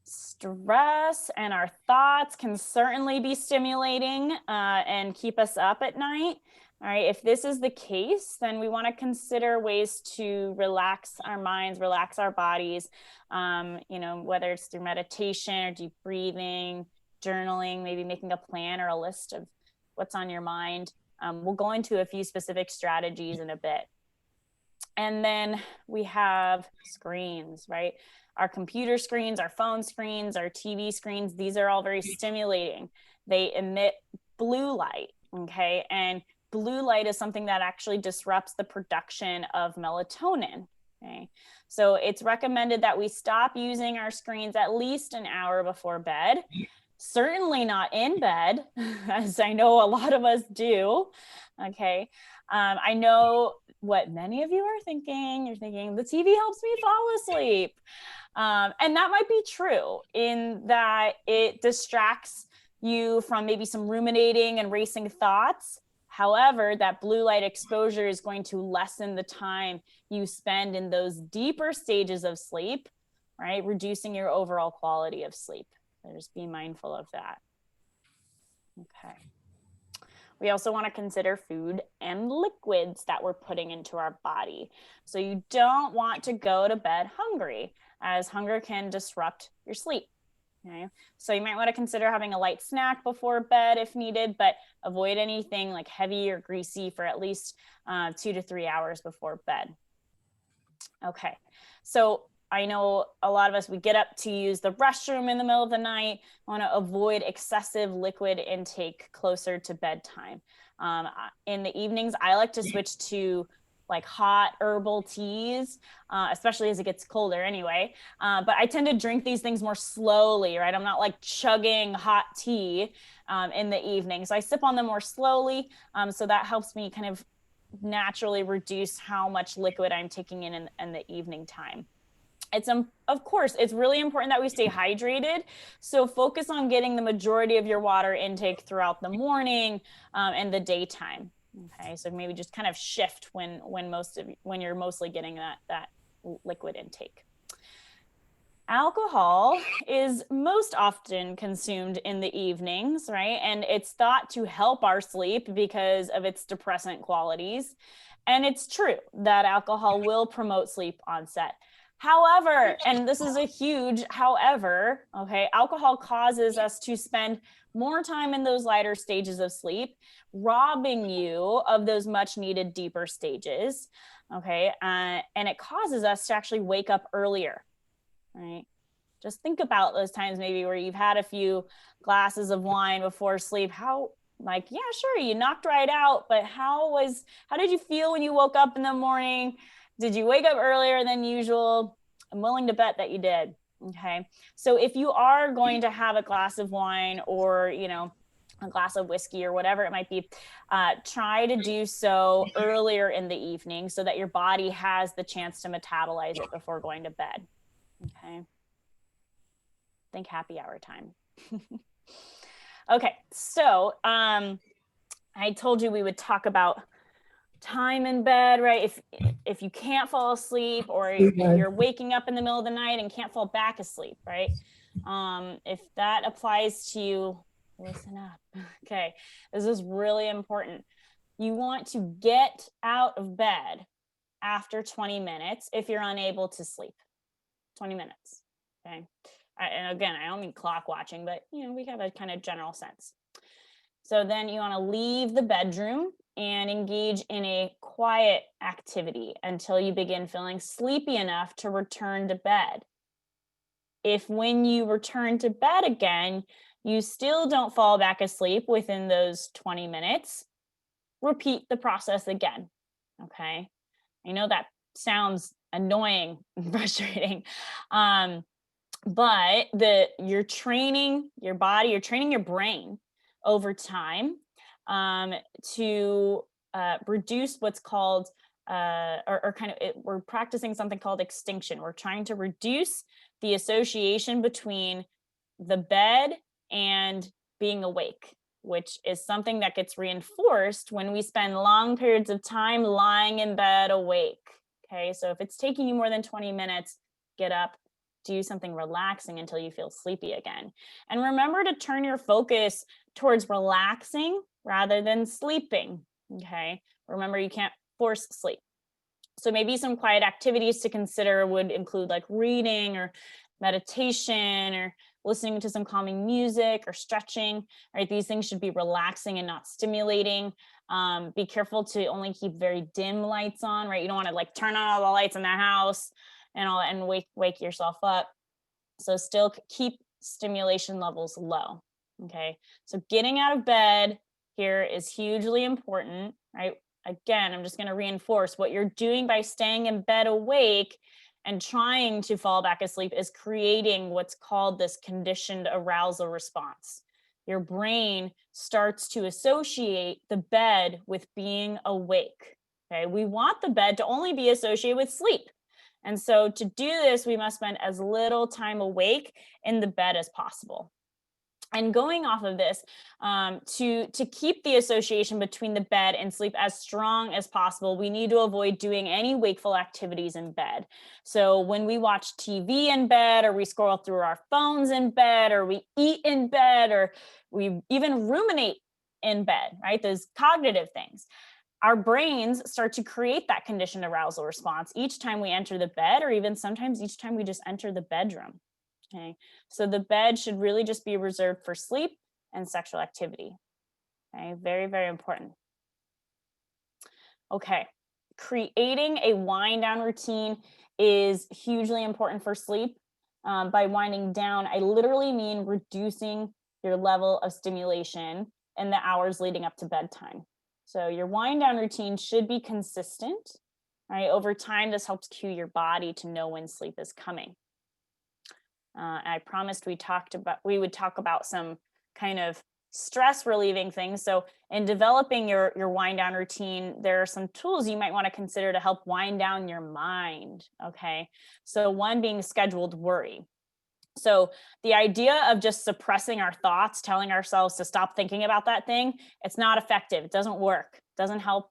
[SPEAKER 2] Stress and our thoughts can certainly be stimulating and keep us up at night. All right, if this is the case, then we want to consider ways to relax our minds, relax our bodies, whether it's through meditation or deep breathing, journaling, maybe making a plan or a list of what's on your mind. We'll go into a few specific strategies in a bit. And then we have screens, right? Our computer screens, our phone screens, our TV screens, these are all very stimulating. They emit blue light, okay? And blue light is something that actually disrupts the production of melatonin, okay? So it's recommended that we stop using our screens at least an hour before bed. Certainly not in bed, as I know a lot of us do, okay? I know what many of you are thinking. You're thinking, the TV helps me fall asleep. And that might be true in that it distracts you from maybe some ruminating and racing thoughts. However, that blue light exposure is going to lessen the time you spend in those deeper stages of sleep, right? Reducing your overall quality of sleep. So just be mindful of that. Okay. We also want to consider food and liquids that we're putting into our body. So you don't want to go to bed hungry, as hunger can disrupt your sleep. Okay, so you might want to consider having a light snack before bed if needed, but avoid anything like heavy or greasy for at least 2 to 3 hours before bed. Okay, so I know a lot of us, we get up to use the restroom in the middle of the night. I want to avoid excessive liquid intake closer to bedtime. In the evenings, I like to switch to like hot herbal teas, especially as it gets colder anyway. But I tend to drink these things more slowly, right? I'm not like chugging hot tea in the evening. So I sip on them more slowly. So that helps me kind of naturally reduce how much liquid I'm taking in the evening time. It's of course, it's really important that we stay hydrated. So focus on getting the majority of your water intake throughout the morning and the daytime. Okay, so maybe just kind of shift when you're mostly getting that liquid intake. Alcohol is most often consumed in the evenings, right? And it's thought to help our sleep because of its depressant qualities. And it's true that alcohol will promote sleep onset. However, and this is a huge however, okay, alcohol causes us to spend more time in those lighter stages of sleep, robbing you of those much needed deeper stages, okay? And it causes us to actually wake up earlier, right? Just think about those times maybe where you've had a few glasses of wine before sleep. How, like, yeah, sure, you knocked right out, but how did you feel when you woke up in the morning? Did you wake up earlier than usual? I'm willing to bet that you did. Okay. So if you are going to have a glass of wine or, you know, a glass of whiskey or whatever it might be, try to do so earlier in the evening so that your body has the chance to metabolize it before going to bed. Okay. Think happy hour time. Okay. So I told you we would talk about time in bed, right? If you can't fall asleep, or if you're waking up in the middle of the night and can't fall back asleep, right? If that applies to you, listen up. Okay, this is really important. You want to get out of bed after 20 minutes if you're unable to sleep. 20 minutes. Okay. And again, I don't mean clock watching, but you know, we have a kind of general sense. So then you want to leave the bedroom and engage in a quiet activity until you begin feeling sleepy enough to return to bed. If when you return to bed again, you still don't fall back asleep within those 20 minutes, repeat the process again. Okay. I know that sounds annoying and frustrating. But you're training your body, you're training your brain over time to reduce what's called, we're practicing something called extinction. We're trying to reduce the association between the bed and being awake, which is something that gets reinforced when we spend long periods of time lying in bed awake. Okay, so if it's taking you more than 20 minutes, get up, do something relaxing until you feel sleepy again. And remember to turn your focus towards relaxing rather than sleeping. Okay, remember you can't force sleep. So maybe some quiet activities to consider would include like reading or meditation or listening to some calming music or stretching, right? These things should be relaxing and not stimulating. Be careful to only keep very dim lights on, right? You don't want to like turn on all the lights in the house and all that and wake yourself up. So still keep stimulation levels low. Okay. So getting out of bed here is hugely important, right? Again, I'm just going to reinforce what you're doing by staying in bed awake and trying to fall back asleep is creating what's called this conditioned arousal response. Your brain starts to associate the bed with being awake. Okay. We want the bed to only be associated with sleep. And so to do this, we must spend as little time awake in the bed as possible. And going off of this, to keep the association between the bed and sleep as strong as possible, we need to avoid doing any wakeful activities in bed. So when we watch TV in bed, or we scroll through our phones in bed, or we eat in bed, or we even ruminate in bed, right? Those cognitive things. Our brains start to create that conditioned arousal response each time we enter the bed, or even sometimes each time we just enter the bedroom. Okay, so the bed should really just be reserved for sleep and sexual activity. Okay, very, very important. Okay, creating a wind down routine is hugely important for sleep. By winding down, I literally mean reducing your level of stimulation in the hours leading up to bedtime. So your wind down routine should be consistent, right? Over time, this helps cue your body to know when sleep is coming. I promised we would talk about some kind of stress relieving things. So in developing your wind down routine, there are some tools you might want to consider to help wind down your mind. Okay. So one being scheduled worry. So the idea of just suppressing our thoughts, telling ourselves to stop thinking about that thing, it's not effective. It doesn't work. It doesn't help.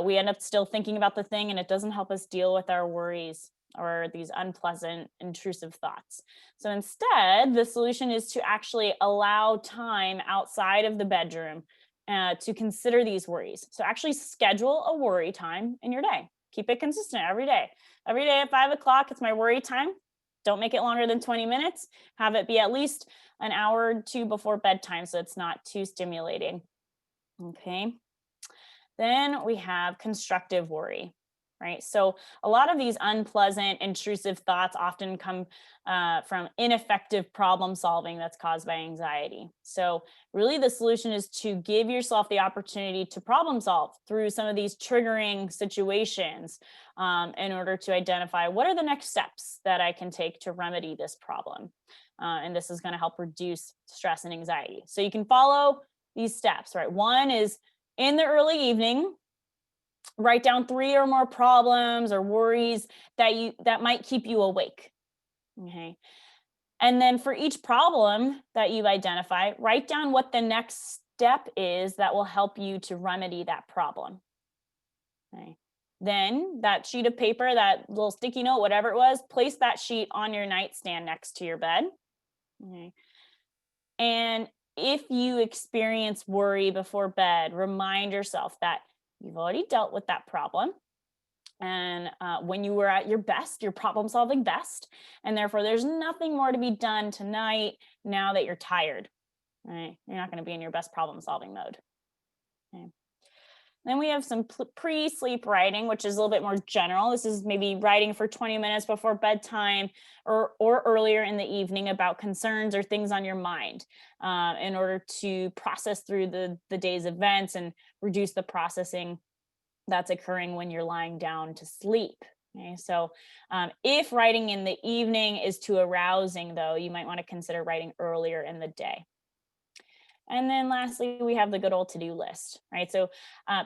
[SPEAKER 2] We end up still thinking about the thing, and it doesn't help us deal with our worries or these unpleasant, intrusive thoughts. So instead, the solution is to actually allow time outside of the bedroom to consider these worries. So actually schedule a worry time in your day. Keep it consistent every day. Every day at 5 o'clock, it's my worry time. Don't make it longer than 20 minutes. Have it be at least an hour or two before bedtime so it's not too stimulating. Okay. Then we have constructive worry, right? So a lot of these unpleasant, intrusive thoughts often come from ineffective problem solving that's caused by anxiety. So really the solution is to give yourself the opportunity to problem solve through some of these triggering situations in order to identify what are the next steps that I can take to remedy this problem. And this is going to help reduce stress and anxiety. So you can follow these steps, right? One is in the early evening, write down 3 or more problems or worries that might keep you awake. Okay. And then for each problem that you've identified, write down what the next step is that will help you to remedy that problem. Okay. Then that sheet of paper, that little sticky note, whatever it was, place that sheet on your nightstand next to your bed. Okay. And if you experience worry before bed, remind yourself that you've already dealt with that problem. And when you were at your best, your problem solving best. And therefore, there's nothing more to be done tonight now that you're tired. Right? You're not going to be in your best problem solving mode. Okay. Then we have some pre-sleep writing, which is a little bit more general. This is maybe writing for 20 minutes before bedtime or earlier in the evening about concerns or things on your mind in order to process through the day's events and reduce the processing that's occurring when you're lying down to sleep. Okay, so if writing in the evening is too arousing, though, you might want to consider writing earlier in the day. And then lastly, we have the good old to-do list, right? So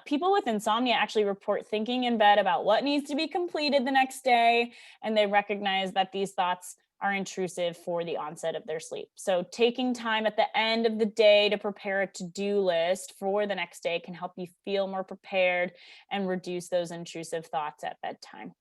[SPEAKER 2] people with insomnia actually report thinking in bed about what needs to be completed the next day, and they recognize that these thoughts are intrusive for the onset of their sleep. So taking time at the end of the day to prepare a to-do list for the next day can help you feel more prepared and reduce those intrusive thoughts at bedtime.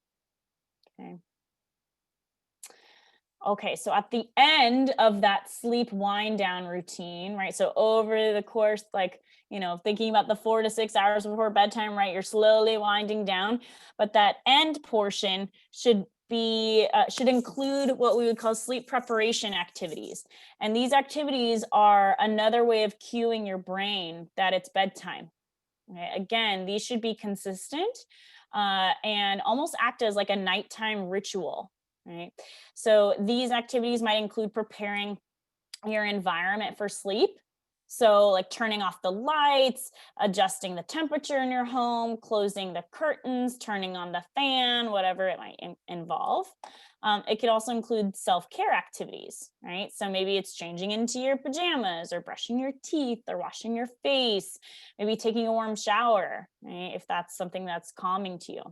[SPEAKER 2] Okay, so at the end of that sleep wind down routine, right? So over the course, thinking about the 4 to 6 hours before bedtime, right? You're slowly winding down, but that end portion should include what we would call sleep preparation activities. And these activities are another way of cueing your brain that it's bedtime. Okay? Again, these should be consistent and almost act as like a nighttime ritual. Right. So these activities might include preparing your environment for sleep. So like turning off the lights, adjusting the temperature in your home, closing the curtains, turning on the fan, whatever it might involve. It could also include self-care activities, right? So maybe it's changing into your pajamas or brushing your teeth or washing your face, maybe taking a warm shower, right? If that's something that's calming to you.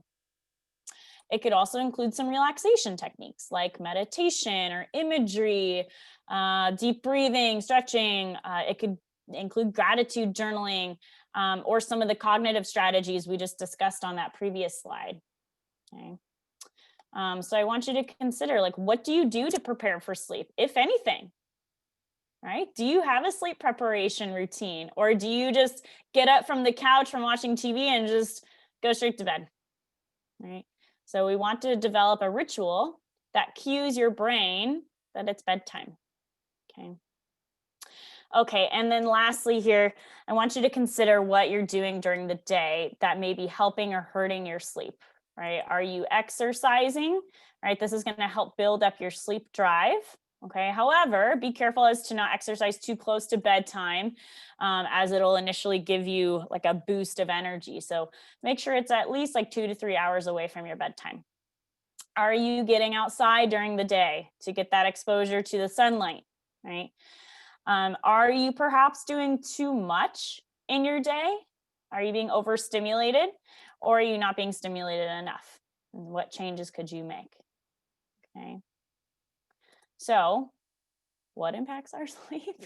[SPEAKER 2] It could also include some relaxation techniques like meditation or imagery, deep breathing, stretching. It could include gratitude journaling or some of the cognitive strategies we just discussed on that previous slide. Okay. So I want you to consider, what do you do to prepare for sleep, if anything? right? Do you have a sleep preparation routine, or do you just get up from the couch from watching TV and just go straight to bed, right? So we want to develop a ritual that cues your brain that it's bedtime, okay? Okay, and then lastly here, I want you to consider what you're doing during the day that may be helping or hurting your sleep, right? Are you exercising, right? This is going to help build up your sleep drive, okay? However, be careful as to not exercise too close to bedtime, as it'll initially give you like a boost of energy. So make sure it's at least like 2 to 3 hours away from your bedtime. Are you getting outside during the day to get that exposure to the sunlight, right? Are you perhaps doing too much in your day? Are you being overstimulated, or are you not being stimulated enough? And what changes could you make? Okay. So what impacts our sleep?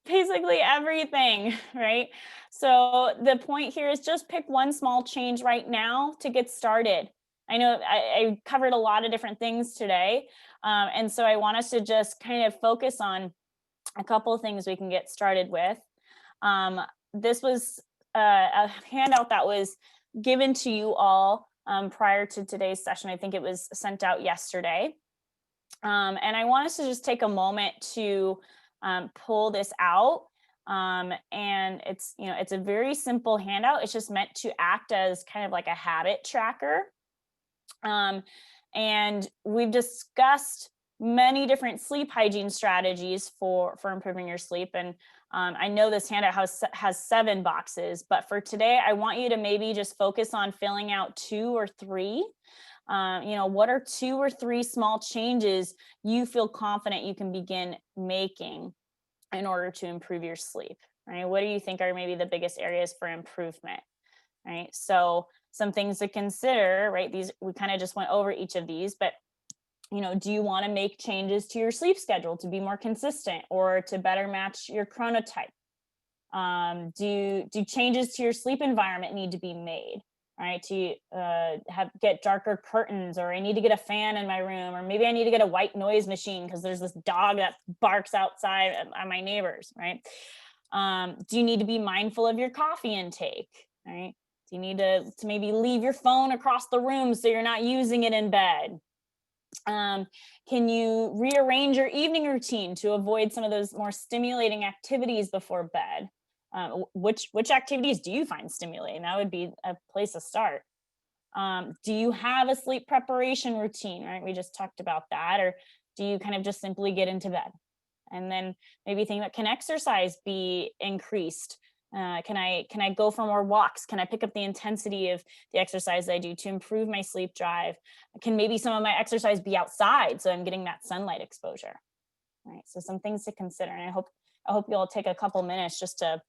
[SPEAKER 2] Basically everything, right? So the point here is just pick one small change right now to get started. I know I covered a lot of different things today. And so I want us to just kind of focus on a couple of things we can get started with. This was a handout that was given to you all prior to today's session. I think it was sent out yesterday. And I want us to just take a moment to pull this out. And it's, you know, it's a very simple handout. It's just meant to act as kind of like a habit tracker. And we've discussed many different sleep hygiene strategies for improving your sleep. And I know this handout has 7 boxes, but for today, I want you to maybe just focus on filling out 2 or 3. You know, what are 2 or 3 small changes you feel confident you can begin making in order to improve your sleep, right? What do you think are maybe the biggest areas for improvement, right? So some things to consider, right? These, we kind of just went over each of these, but you know, do you want to make changes to your sleep schedule to be more consistent or to better match your chronotype? Do changes to your sleep environment need to be made, right? To get darker curtains, or I need to get a fan in my room, or maybe I need to get a white noise machine because there's this dog that barks outside at my neighbors, right? Do you need to be mindful of your coffee intake, right? Do you need to maybe leave your phone across the room so you're not using it in bed? Can you rearrange your evening routine to avoid some of those more stimulating activities before bed? Which activities do you find stimulating? That would be a place to start. Do you have a sleep preparation routine, right? We just talked about that. Or do you kind of just simply get into bed? And then maybe think about, can exercise be increased? Can I go for more walks? Can I pick up the intensity of the exercise I do to improve my sleep drive? Can maybe some of my exercise be outside so I'm getting that sunlight exposure? All right, so some things to consider. And I hope you'll take a couple minutes just to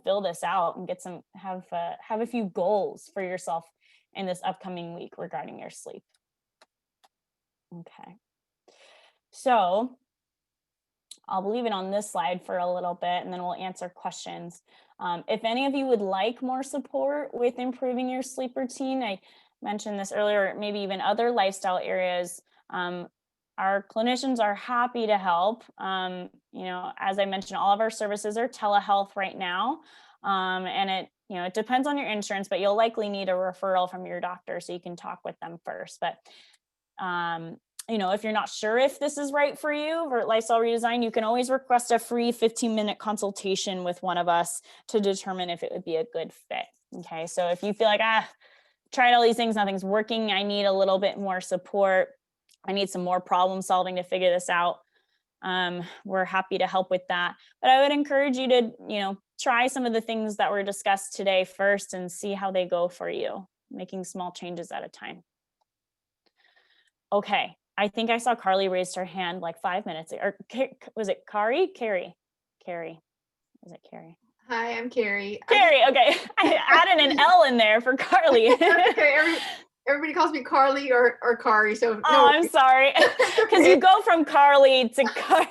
[SPEAKER 2] fill this out and get some, have a few goals for yourself in this upcoming week regarding your sleep. Okay, so I'll leave it on this slide for a little bit and then we'll answer questions. If any of you would like more support with improving your sleep routine, I mentioned this earlier, maybe even other lifestyle areas, our clinicians are happy to help. You know, as I mentioned, all of our services are telehealth right now. And it depends on your insurance, but you'll likely need a referral from your doctor so you can talk with them first. But you know, if you're not sure if this is right for you for lifestyle redesign, you can always request a free 15-minute consultation with one of us to determine if it would be a good fit. Okay, so if you feel like, tried all these things, nothing's working, I need a little bit more support, I need some more problem solving to figure this out, we're happy to help with that. But I would encourage you to, you know, try some of the things that were discussed today first and see how they go for you, making small changes at a time. Okay. I think I saw Carly raised her hand like 5 minutes ago. Or was it Carrie? Carrie. Was it Carrie?
[SPEAKER 1] Hi, I'm Carrie.
[SPEAKER 2] Carrie, okay. I added an L in there for Carly.
[SPEAKER 1] Okay, everybody calls me Carly or Kari. So
[SPEAKER 2] no. I'm sorry. Because you go from Carly to Carrie.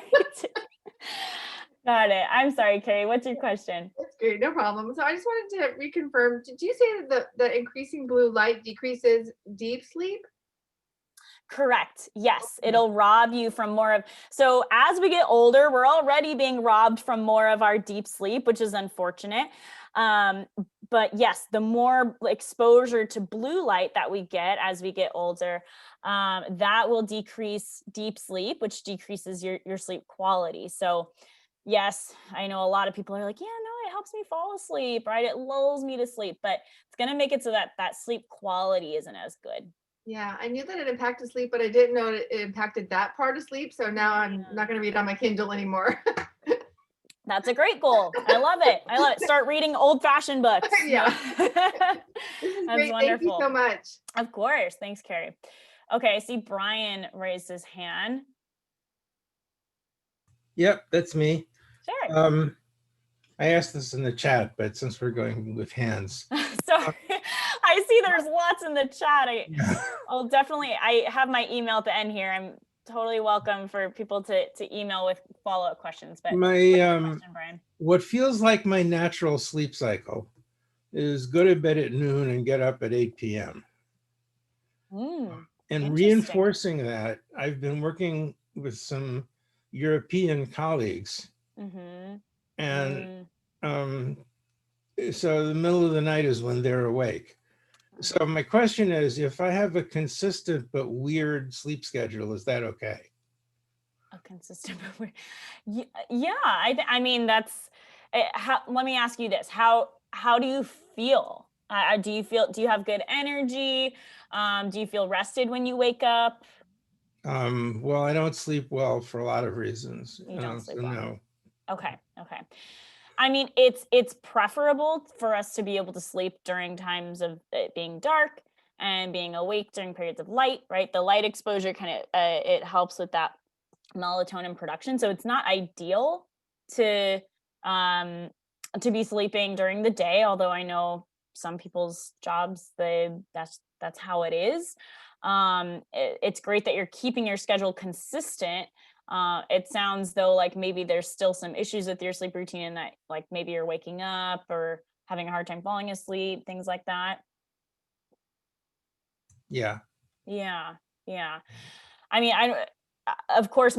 [SPEAKER 2] Got it. I'm sorry, Carrie. What's your question?
[SPEAKER 1] That's great. No problem. So I just wanted to reconfirm. Did you say that the increasing blue light decreases deep sleep?
[SPEAKER 2] Correct. Yes. It'll rob you from more of, so as we get older, we're already being robbed from more of our deep sleep, which is unfortunate. But yes, the more exposure to blue light that we get as we get older, that will decrease deep sleep, which decreases your sleep quality. So yes, I know a lot of people are like, yeah, no, it helps me fall asleep, right? It lulls me to sleep, but it's going to make it so that that sleep quality isn't as good.
[SPEAKER 1] Yeah, I knew that it impacted sleep, but I didn't know it impacted that part of sleep. So now I'm not going to read on my Kindle anymore.
[SPEAKER 2] That's a great goal. I love it. I love it. Start reading old-fashioned books.
[SPEAKER 1] Yeah. This is
[SPEAKER 2] That's
[SPEAKER 1] great.
[SPEAKER 2] wonderful.
[SPEAKER 1] Thank you so much.
[SPEAKER 2] Of course. Thanks, Carrie. Okay, I see Brian raised his hand.
[SPEAKER 5] Yep, that's me.
[SPEAKER 2] Sure.
[SPEAKER 5] I asked this in the chat, but since we're going with hands.
[SPEAKER 2] Sorry. I see there's lots in the chat.
[SPEAKER 5] Yeah.
[SPEAKER 2] I'll definitely, I have my email at the end here. I'm totally welcome for people to email with follow-up questions. But
[SPEAKER 5] My
[SPEAKER 2] question, Brian?
[SPEAKER 5] what feels like my natural sleep cycle is go to bed at noon and get up at 8 p.m. And
[SPEAKER 2] Interesting.
[SPEAKER 5] reinforcing that, I've been working with some European colleagues. And so the middle of the night is when they're awake. So my question is, if I have a consistent but weird sleep schedule, is that okay?
[SPEAKER 2] A consistent but weird. Yeah, I mean, that's, let me ask you this. How do you feel? Do you have good energy? Do you feel rested when you wake up?
[SPEAKER 5] Well, I don't sleep well for a lot of reasons.
[SPEAKER 2] You don't sleep
[SPEAKER 5] so
[SPEAKER 2] well.
[SPEAKER 5] No.
[SPEAKER 2] Okay. I mean, it's preferable for us to be able to sleep during times of it being dark and being awake during periods of light, right? The light exposure kind of, it helps with that melatonin production. So it's not ideal to be sleeping during the day, although I know some people's jobs, that's how it is. It's great that you're keeping your schedule consistent. It sounds though like maybe there's still some issues with your sleep routine, and that like maybe you're waking up or having a hard time falling asleep, things like that.
[SPEAKER 5] Yeah.
[SPEAKER 2] I mean, of course,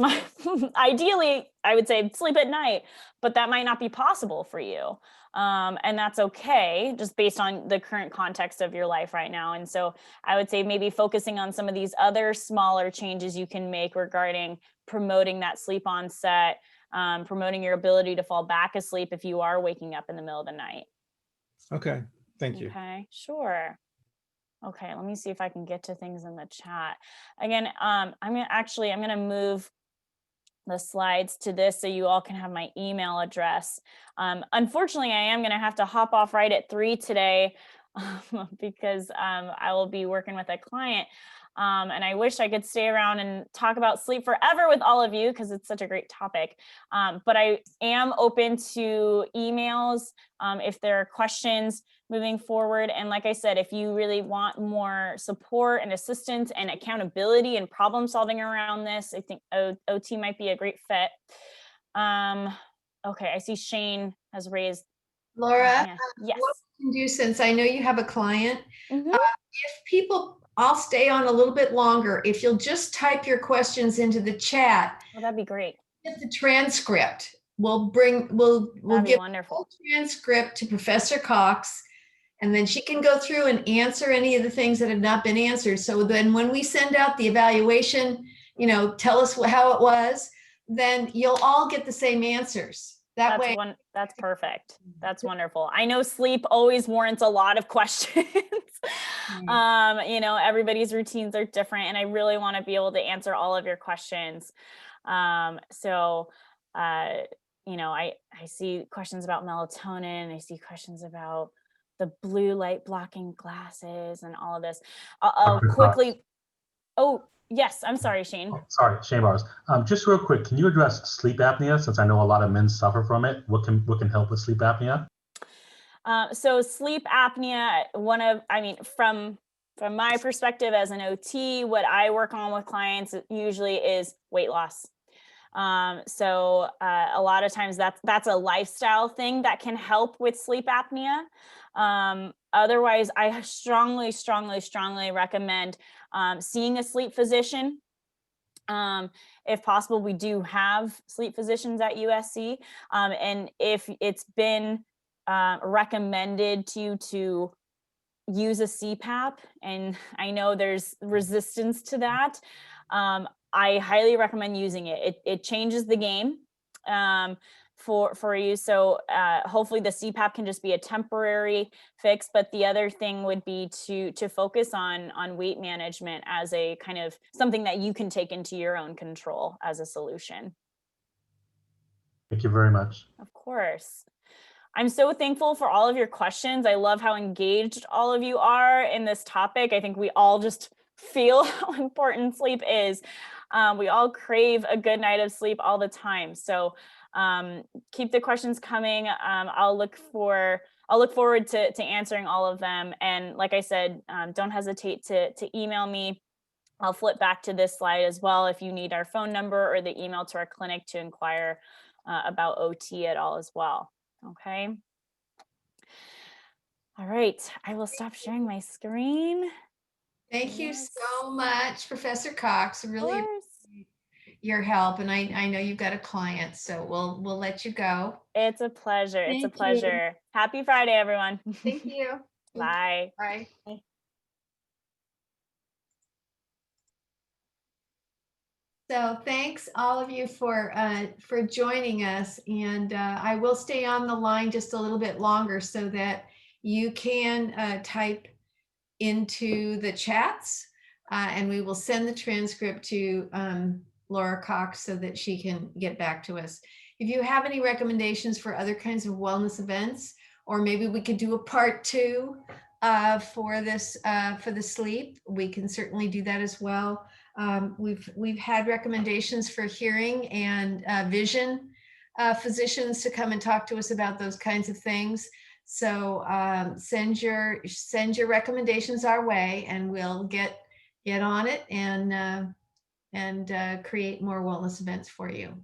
[SPEAKER 2] ideally, I would say sleep at night, but that might not be possible for you. And that's okay, just based on the current context of your life right now. And so I would say maybe focusing on some of these other smaller changes you can make regarding promoting that sleep onset, promoting your ability to fall back asleep if you are waking up in the middle of the night.
[SPEAKER 5] Okay, thank you.
[SPEAKER 2] Okay, sure. Okay, let me see if I can get to things in the chat. Again, I'm gonna move the slides to this so you all can have my email address. Unfortunately, I am gonna have to hop off right at 3 today because I will be working with a client. And I wish I could stay around and talk about sleep forever with all of you because it's such a great topic. But I am open to emails if there are questions moving forward. And like I said, if you really want more support and assistance and accountability and problem solving around this, I think OT might be a great fit. Okay, I see Shane has raised.
[SPEAKER 1] Laura,
[SPEAKER 2] yes.
[SPEAKER 1] What we can do, since I know you have a client, if people, I'll stay on a little bit longer. If you'll just type your questions into the chat.
[SPEAKER 2] Well, that'd be great.
[SPEAKER 1] Get the transcript. We'll give
[SPEAKER 2] wonderful.
[SPEAKER 1] the transcript to Professor Cox, and then she can go through and answer any of the things that have not been answered. So then when we send out the evaluation, tell us how it was, then you'll all get the same answers. That's
[SPEAKER 2] perfect. That's wonderful. I know sleep always warrants a lot of questions. Everybody's routines are different, and I really want to be able to answer all of your questions. I see questions about melatonin. I see questions about the blue light blocking glasses and all of this. I'll quickly. Oh, yes. I'm sorry, Shane.
[SPEAKER 6] Oh, sorry, Shane Bars. Just real quick, can you address sleep apnea, since I know a lot of men suffer from it? What can help with sleep apnea?
[SPEAKER 2] So sleep apnea, from my perspective as an OT, what I work on with clients usually is weight loss. So a lot of times that's a lifestyle thing that can help with sleep apnea. Otherwise, I strongly, strongly, strongly recommend seeing a sleep physician. If possible, we do have sleep physicians at USC. And if it's been recommended to use a CPAP, and I know there's resistance to that, I highly recommend using it. It changes the game for you. So hopefully the CPAP can just be a temporary fix, but the other thing would be to focus on weight management as a kind of something that you can take into your own control as a solution.
[SPEAKER 6] Thank you very much.
[SPEAKER 2] Of course. I'm so thankful for all of your questions. I love how engaged all of you are in this topic. I think we all just feel how important sleep is. We all crave a good night of sleep all the time. So keep the questions coming. I'll look forward to answering all of them. And like I said, don't hesitate to email me. I'll flip back to this slide as well if you need our phone number or the email to our clinic to inquire about OT at all as well. Okay. All right. I will stop sharing my screen.
[SPEAKER 1] Thank you so much, Professor Cox. Really
[SPEAKER 2] Of course.
[SPEAKER 1] appreciate your help. And I know you've got a client, so we'll let you go.
[SPEAKER 2] It's a pleasure. It's a
[SPEAKER 3] Thank you.
[SPEAKER 2] pleasure. Happy Friday, everyone.
[SPEAKER 1] Thank you.
[SPEAKER 2] Bye.
[SPEAKER 1] Bye. So thanks all of you for joining us, and I will stay on the line just a little bit longer so that you can type into the chats, and we will send the transcript to Laura Cox so that she can get back to us. If you have any recommendations for other kinds of wellness events, or maybe we could do a part 2 for this for the sleep, we can certainly do that as well. We've had recommendations for hearing and vision physicians to come and talk to us about those kinds of things. So send your recommendations our way, and we'll get on it and create more wellness events for you.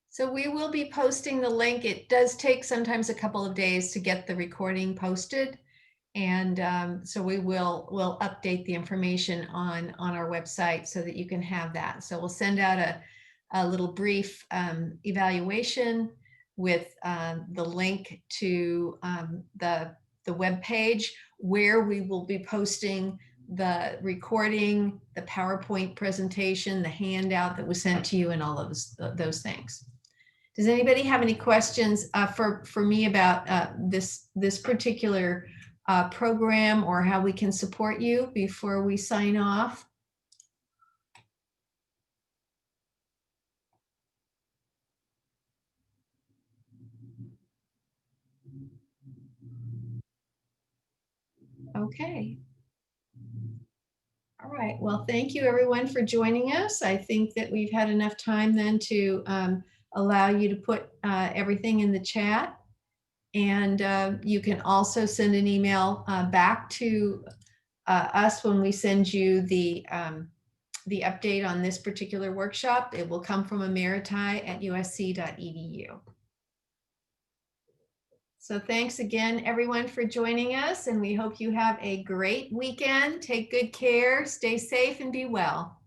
[SPEAKER 1] So we will be posting the link. It does take sometimes a couple of days to get the recording posted. And so we'll update the information on our website so that you can have that. So we'll send out a little brief evaluation with the link to the web page where we will be posting the recording, the PowerPoint presentation, the handout that was sent to you, and all of those things. Does anybody have any questions for me about this particular program, or how we can support you before we sign off? Okay. All right. Well, thank you everyone for joining us. I think that we've had enough time then to allow you to put everything in the chat. And you can also send an email back to us when we send you the update on this particular workshop. It will come from emeriti@usc.edu. So thanks again, everyone, for joining us, and we hope you have a great weekend. Take good care, stay safe, and be well.